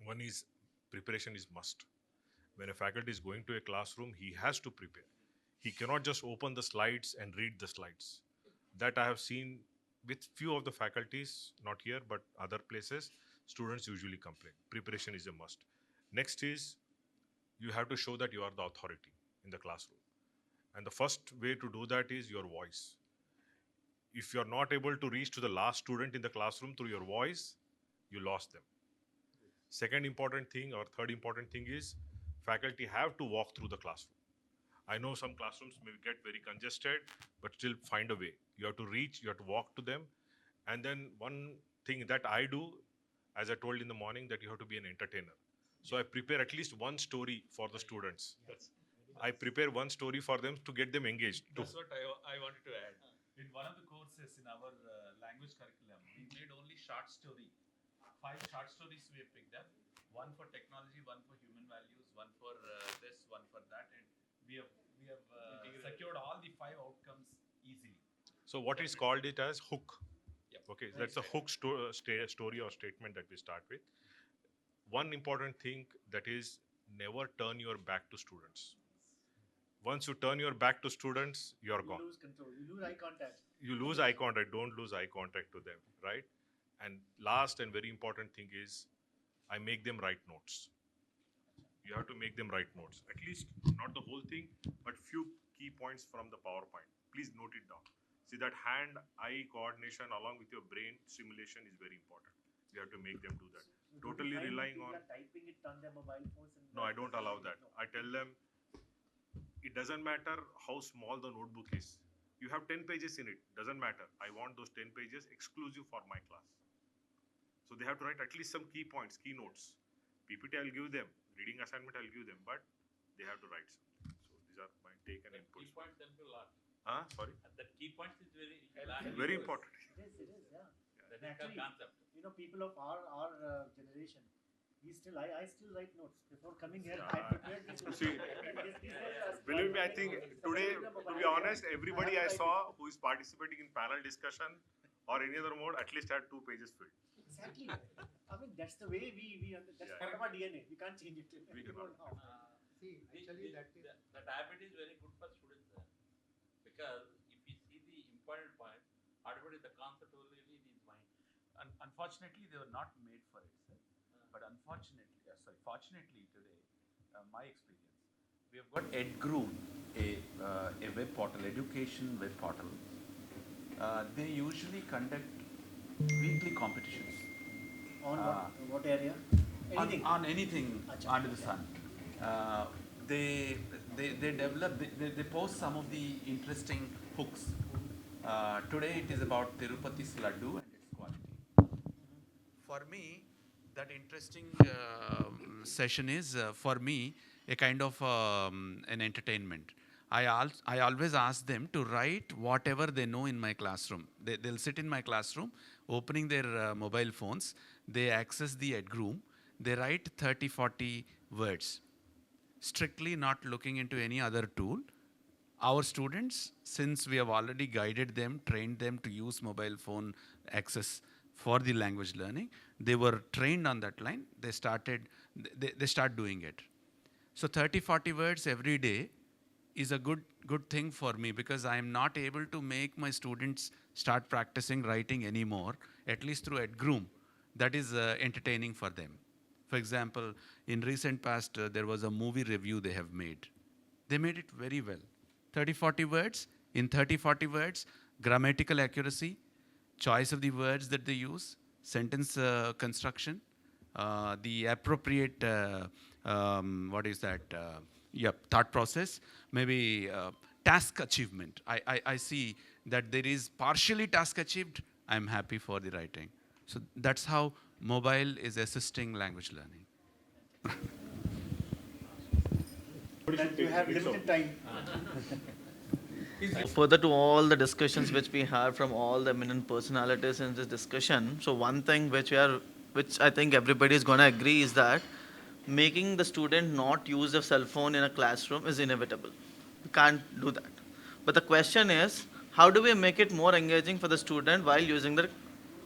One is preparation is must. When a faculty is going to a classroom, he has to prepare. He cannot just open the slides and read the slides. That I have seen with few of the faculties, not here, but other places, students usually complain. Preparation is a must. Next is, you have to show that you are the authority in the classroom. And the first way to do that is your voice. If you're not able to reach to the last student in the classroom through your voice, you lost them. Second important thing or third important thing is, faculty have to walk through the classroom. I know some classrooms may get very congested, but still find a way. You have to reach, you have to walk to them. And then one thing that I do, as I told in the morning, that you have to be an entertainer. So I prepare at least one story for the students. I prepare one story for them to get them engaged. That's what I wanted to add. In one of the courses in our language curriculum, we made only short story. 5 short stories we have picked up. One for technology, one for human values, one for this, one for that, and we have secured all the 5 outcomes easily. So what is called it as hook. Yep. Okay, so that's a hook story or statement that we start with. One important thing that is never turn your back to students. Once you turn your back to students, you're gone. You lose control. You lose eye contact. You lose eye contact. Don't lose eye contact to them, right? And last and very important thing is, I make them write notes. You have to make them write notes. At least not the whole thing, but few key points from the PowerPoint. Please note it down. See, that hand-eye coordination along with your brain stimulation is very important. You have to make them do that. So Totally relying on... typing it on their mobile phones. No, I don't allow that. I tell them, it doesn't matter how small the notebook is. You have 10 pages in it. Doesn't matter. I want those 10 pages exclusive for my class. So they have to write at least some key points, key notes. PPT I'll give them. Reading assignment I'll give them. But they have to write something. So these are my take and inputs. Key points help you a lot. Sorry? That key points is Very important. It is, yeah. The actually, concept. You know, people of our generation, I still write notes. Before coming here, I prepared this. See, believe me, I think today, to be honest, everybody I saw who is participating in panel discussion or any other mode at least had 2 pages filled. Exactly. I mean, that's the way that's part of our DNA. We can't change it. We cannot. See, actually, that habit is very good for students. Because if you see the important point, automatically the concept will be in his mind. Unfortunately, they were not made for it, sir. But fortunately today, my experience, we have got EdGroom, a web portal, education web portal. They usually conduct weekly competitions. On what area? Anything. On anything under the sun. They develop, they post some of the interesting hooks. Today it is about Tirupati's Laddu and its quality. For me, that interesting session is, for me, a kind of an entertainment. I always ask them to write whatever they know in my classroom. They'll sit in my classroom, opening their mobile phones. They access the EdGroom. They write 30, 40 words. Strictly not looking into any other tool. Our students, since we have already guided them, trained them to use mobile phone access for the language learning, they were trained on that line. They start doing it. So 30, 40 words every day is a good thing for me, because I am not able to make my students start practicing writing anymore, at least through EdGroom, that is entertaining for them. For example, in recent past, there was a movie review they have made. They made it very well. 30-40 words. In 30-40 words, grammatical accuracy, choice of the words that they use, sentence construction, the appropriate, thought process, maybe task achievement. I see that there is partially task achieved, I'm happy for the writing. So that's how mobile is assisting language learning. You have limited time. Further to all the discussions which we had from all the eminent personalities in this discussion, so one thing which I think everybody is going to agree is that making the student not use a cell phone in a classroom is inevitable. We can't do that. But the question is, how do we make it more engaging for the student while using the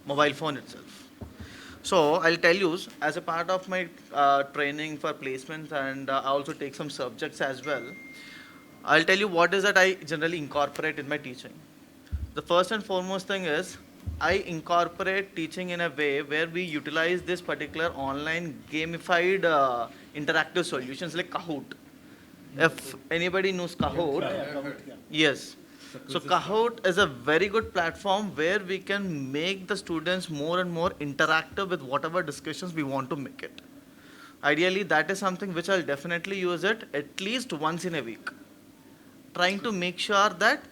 mobile phone itself? So I'll tell you, as a part of my training for placements, and I also take some subjects as well, I'll tell you what is that I generally incorporate in my teaching. The first and foremost thing is, I incorporate teaching in a way where we utilize this particular online gamified interactive solutions like Kahoot. If anybody knows Kahoot, yes. So Kahoot is a very good platform where we can make the students more and more interactive with whatever discussions we want to make it. Ideally, that is something which I'll definitely use it at least once in a week. Trying to make sure that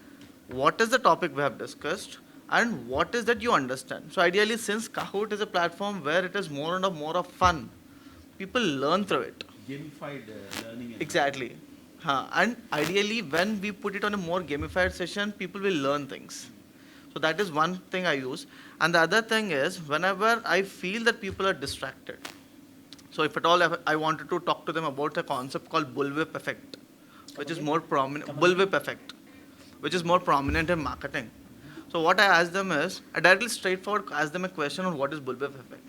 what is the topic we have discussed and what is that you understand. So ideally, since Kahoot is a platform where it is more and more of fun, people learn through it. Gamified learning. Exactly. And ideally, when we put it on a more gamified session, people will learn things. So that is one thing I use. And the other thing is, whenever I feel that people are distracted, so if at all I wanted to talk to them about a concept called bullwhip effect, which is more prominent, bullwhip effect, which is more prominent in marketing. So what I ask them is, I directly straightforward ask them a question on what is bullwhip effect.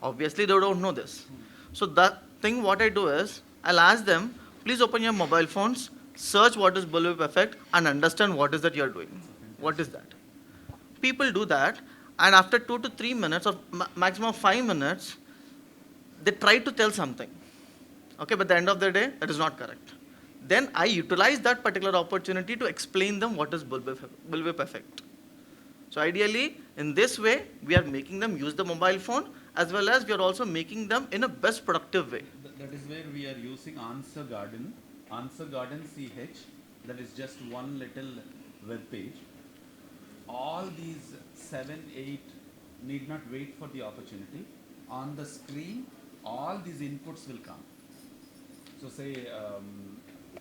Obviously, they don't know this. So the thing what I do is, I'll ask them, please open your mobile phones, search what is bullwhip effect, and understand what is that you're doing. What is that? People do that, and after 2 to 3 minutes, or maximum 5 minutes, they try to tell something. Okay, but at the end of the day, that is not correct. Then I utilize that particular opportunity to explain them what is bullwhip effect. So ideally, in this way, we are making them use the mobile phone, as well as we are also making them in a best productive way. That is where we are using Answer Garden CH, that is just one little web page. All these 7, 8 need not wait for the opportunity. On the screen, all these inputs will come. So say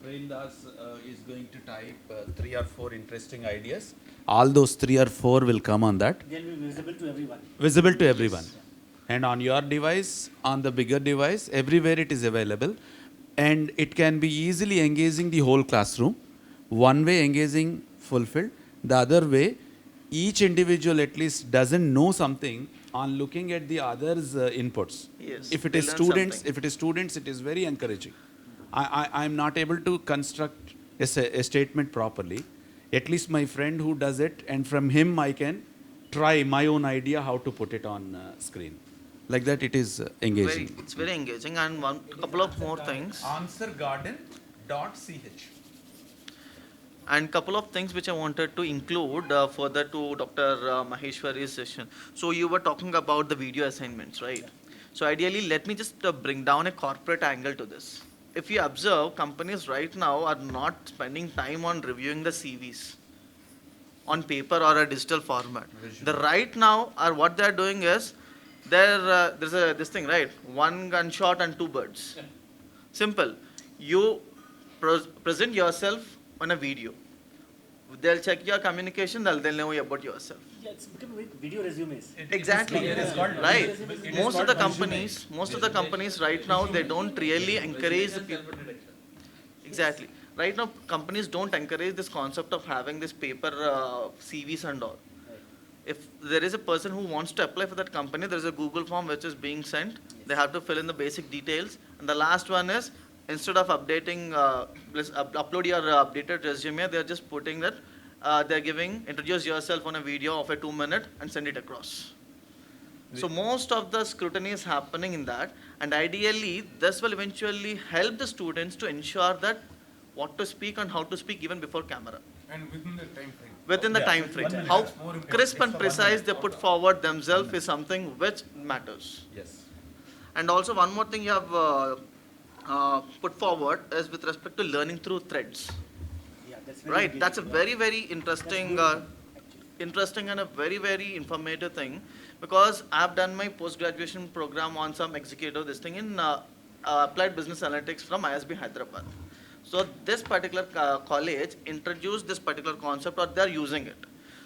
Prem Das is going to type 3 or 4 interesting ideas. All those 3 or 4 will come on that. They'll be visible to everyone. Visible to everyone. Yes. And on your device, on the bigger device, everywhere it is available. And it can be easily engaging the whole classroom. One way engaging fulfilled. The other way, each individual at least doesn't know something on looking at the others' inputs. Yes, If it is students, it is very encouraging. I'm not able to construct a statement properly. At least my friend who does it, and from him I can try my own idea how to put it on screen. Like that, it is engaging. It's very engaging. And a couple of more things. Answergarden.ch. And couple of things which I wanted to include further to Dr. Maheshwari's session. So you were talking about the video assignments, right? Yeah. So ideally, let me just bring down a corporate angle to this. If you observe, companies right now are not spending time on reviewing the CVs on paper or a digital format. The right now are what they are doing is, there's this thing, right? 1 gunshot and 2 birds. Simple. You present yourself on a video. They'll check your communication, they'll know about yourself. Yeah, it's become like video resumes. Exactly. Right. Most of the companies right now, they don't really encourage the people. Exactly. Right now, companies don't encourage this concept of having this paper CVs and all. If there is a person who wants to apply for that company, there is a Google form which is being sent. They have to fill in the basic details. And the last one is, instead of updating, upload your updated resume, they are just putting that they're giving, introduce yourself on a video of a 2 minute and send it across. So most of the scrutiny is happening in that, and ideally this will eventually help the students to ensure that what to speak and how to speak even before camera. And within the time frame. Within the time frame. How crisp and precise they put forward themselves is something which matters. Yes. And also one more thing you have put forward is with respect to learning through threads. Yeah, that's very Right, engaging, that's a yeah. very, very interesting, interesting and a very, very informative thing, because I've done my post-graduation program on some executive this thing in applied business analytics from ISB Hyderabad. So this particular college introduced this particular concept, or they're using it.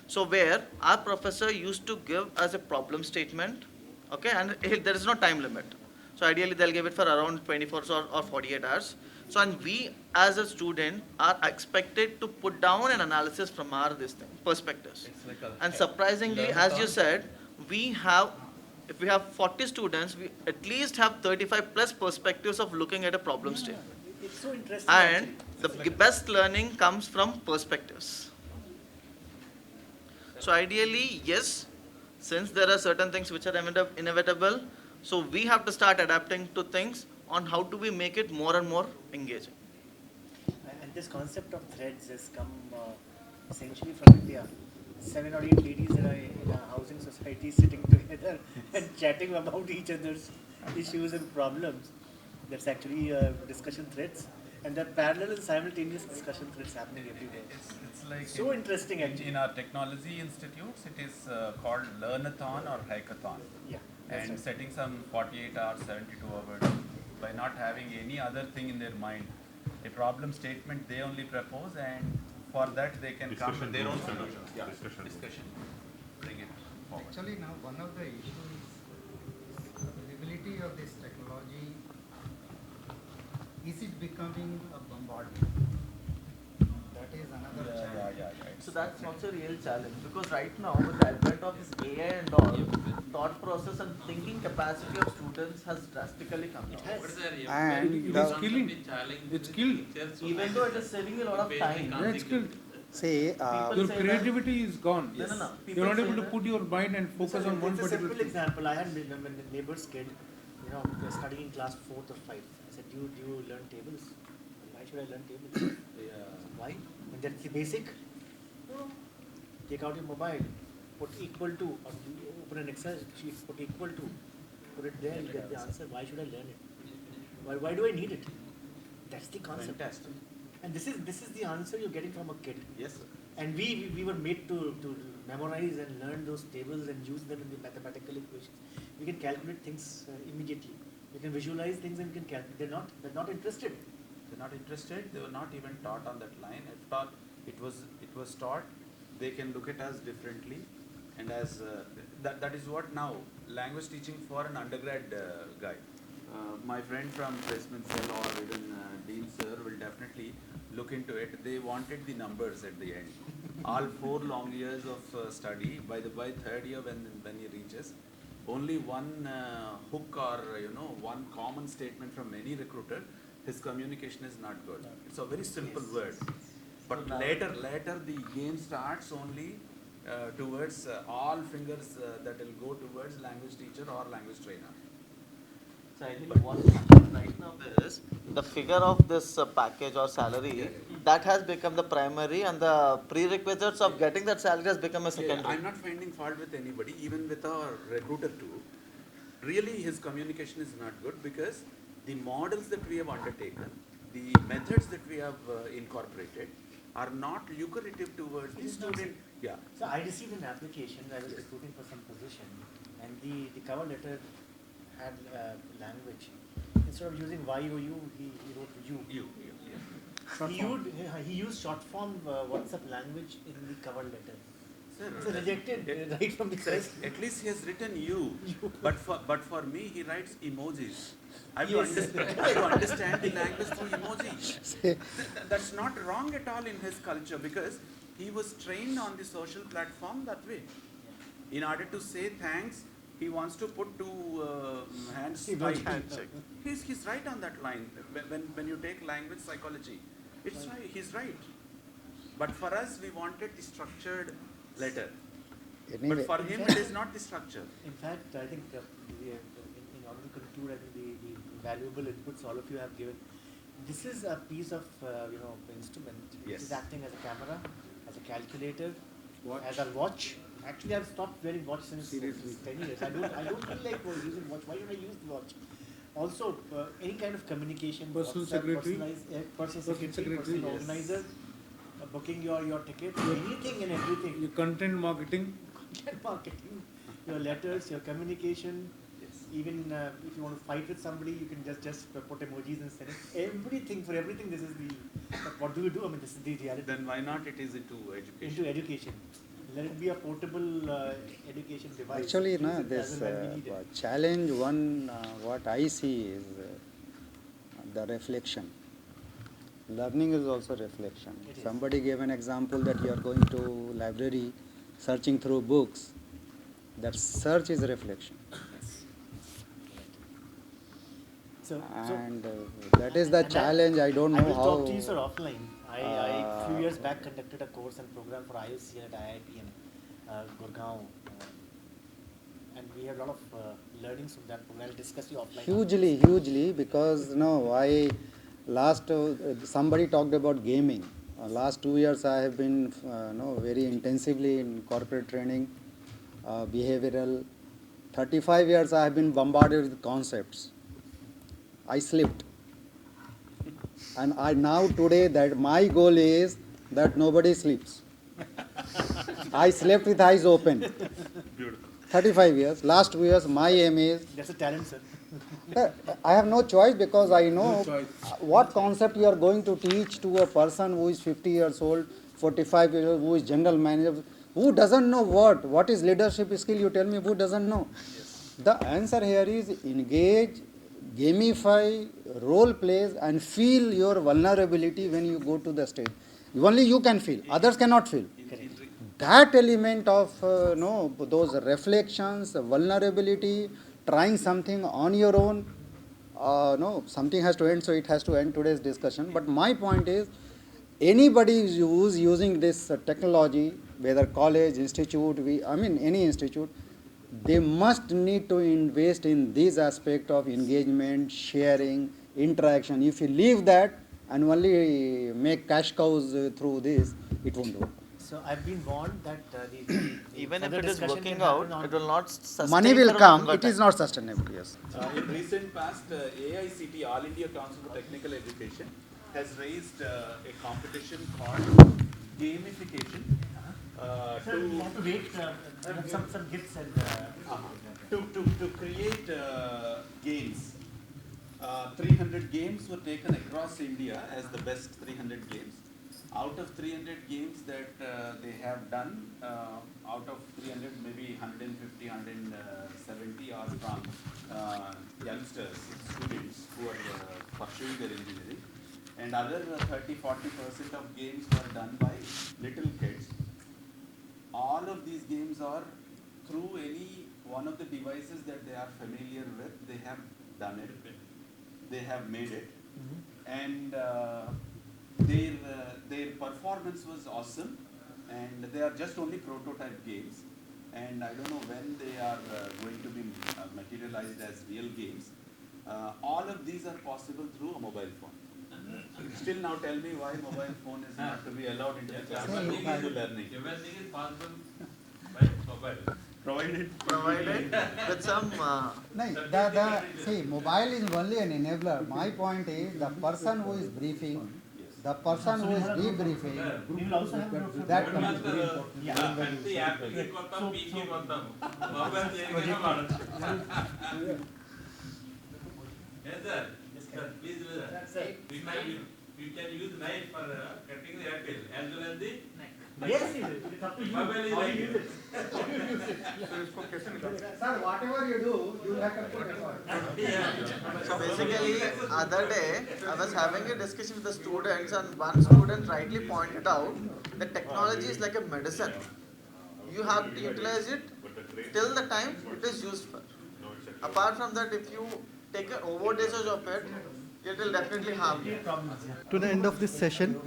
So where our professor used to give as a problem statement, okay, and there is no time limit. So ideally they'll give it for around 24 or 48 hours. So and we as a student are expected to put down an analysis from our this thing, perspectives. Like And surprisingly, as you said, we have, if we have 40 students, we at least have 35 plus perspectives of looking at a problem statement. It's so interesting. And the best learning comes from perspectives. So ideally, yes, since there are certain things which are inevitable, so we have to start adapting to things on how do we make it more and more engaging. And this concept of threads has come essentially from India. 7 or 8 ladies in a housing society sitting together and chatting about each other's issues and problems. That's actually discussion threads, and there are parallel and simultaneous discussion threads happening everywhere. It's like So interesting actually. in our technology institutes, it is called learnathon or hackathon. Yeah, And right. setting some 48 hours, 72 hours by not having any other thing in their mind. A problem statement they only propose, and for that they can come with their own solution. Yeah, discussion. Bring it forward. Actually, now one of the issues is availability of this technology. Is it becoming a bombardment? That is another challenge. So that's also a real challenge, because right now with the advent of this AI and all, thought process and thinking capacity of students has drastically come down. And It is killing. It's killed. Even though it is saving a lot of time. Yeah, it's killed. say, People Your say creativity is gone. No, no, no. People You're not say able to that- put your mind and focus on one It's a particular simple thing. example. I had a neighbor's kid, they're studying in class 4th or 5th. I said, do you learn tables? Why should I learn tables? Why? And that's the basic. No. Take out your mobile, put equal to, or you open an Excel sheet, put equal to, put it there, you get the answer. Why should I learn it? Why do I need it? That's the concept. Fantastic. And this is the answer you're getting from a kid. Yes, sir. And we were made to memorize and learn those tables and use them in the mathematical equations. We can calculate things immediately. We can visualize things and we can calculate. They're not interested. They're not interested. They were not even taught on that line. If taught, it was taught. They can look at us differently, and as that is what now language teaching for an undergrad guy. My friend from Pressman Cell or even Dean Sir will definitely look into it. They wanted the numbers at the end. All 4 long years of study. By third year when he reaches, only one hook or one common statement from any recruiter. His communication is not good. It's a very simple word. But later the game starts only towards all fingers that will go towards language teacher or language trainer. So I think what happens right now is the figure of this package or salary, that has become the primary, and the prerequisites of getting that salary has become a secondary. I'm not finding fault with anybody, even with our recruiter too. Really, his communication is not good because the models that we have undertaken, the methods that we have incorporated are not lucrative towards the student. Yeah. So I received an application. I was recruiting for some position, and the cover letter had language. Instead of using YOU, he wrote you. He used short form WhatsApp language in the cover letter. Sir, It's rejected right from the first. At least he has written you, but for me he writes emojis. I have Yes. to understand the language through emoji. That's not wrong at all in his culture because he was trained on the social platform that way. In order to say thanks, he wants to put 2 hands tight. He's right on that line. When you take language psychology, it's right. He's right. But for us, we wanted the structured letter. Anyway. But for him, it is not the structure. In fact, I think in order to conclude, I think the valuable inputs all of you have given. This is a piece of instrument which is acting as a camera, as a calculator, as a watch. Actually, I've stopped wearing watch since 10 years. I don't feel like using watch. Why should I use the watch? Also, any kind of communication, Personal WhatsApp, secretary, personal secretary, personal organizer, booking your ticket, anything and everything. Your content marketing. Content marketing, your letters, your communication. Even if you want to fight with somebody, you can just put emojis and send it. Everything, for everything, this is the. But what do we do? I mean, this is the reality. Then why not it is into education? Into education. Let it be a portable education device. Actually, this challenge one, what I see is the reflection. Learning is also reflection. Somebody gave an example that you are going to library, searching through books. That search is reflection. And that is the challenge. I don't know how. I will talk to you, sir, offline. I a few years back conducted a course and program for IOC at IIT Gurgaon, and we had a lot of learnings from that program. I'll discuss you offline. Hugely, because somebody talked about gaming. Last 2 years I have been very intensively in corporate training, behavioral. 35 years I have been bombarded with concepts. I slipped. And now today that my goal is that nobody sleeps. I slept with eyes open. Beautiful. 35 years. Last 2 years my aim is. That's a talent, sir. I have no choice because I know what concept you are going to teach to a person who is 50 years old, 45 years old, who is general manager, who doesn't know what is leadership skill. You tell me who doesn't know. The answer here is engage, gamify, role plays, and feel your vulnerability when you go to the stage. Only you can feel, others cannot feel. That element of those reflections, vulnerability, trying something on your own, something has to end, so it has to end today's discussion. But my point is, anybody who is using this technology, whether college, institute, any institute, they must need to invest in this aspect of engagement, sharing, interaction. If you leave that and only make cash cows through this, it won't work. So I've been warned that even if it is working out, it will not sustain. Money will come. It is not sustainable. Yes. In recent past, AICT, All India Council for Technical Education, has raised a competition called gamification. Sir, we have to wait some gifts and to create games. 300 games were taken across India as the best 300 games. Out of 300 games that they have done, out of 300, maybe 150, 170 are from youngsters, students who are pursuing their engineering. And other 30-40% of games were done by little kids. All of these games are through any one of the devices that they are familiar with. They have done it. They have made it. And their performance was awesome, and they are just only prototype games, and I don't know when they are going to be materialized as real games. All of these are possible through a mobile phone. Still now tell me why mobile phone is not to be allowed into the classroom into learning. Everything is possible by mobile. Provided with some. See, mobile is only an enabler. My point is the person who is briefing, the person who is debriefing, we will also have that comes very important. The application kontam, PC kontam, mobile cheyagam. Yes, sir. Sir, please do that. We can use knife for cutting the apple as well as the. Yes, it's up to you. Mobile is like it. Sir, whatever you do, you have to put effort. So basically, other day I was having a discussion with the students, and one student rightly pointed out that technology is like a medicine. You have to utilize it till the time it is used for. Apart from that, if you take an overdosage of it, it will definitely harm you. To the end of this session.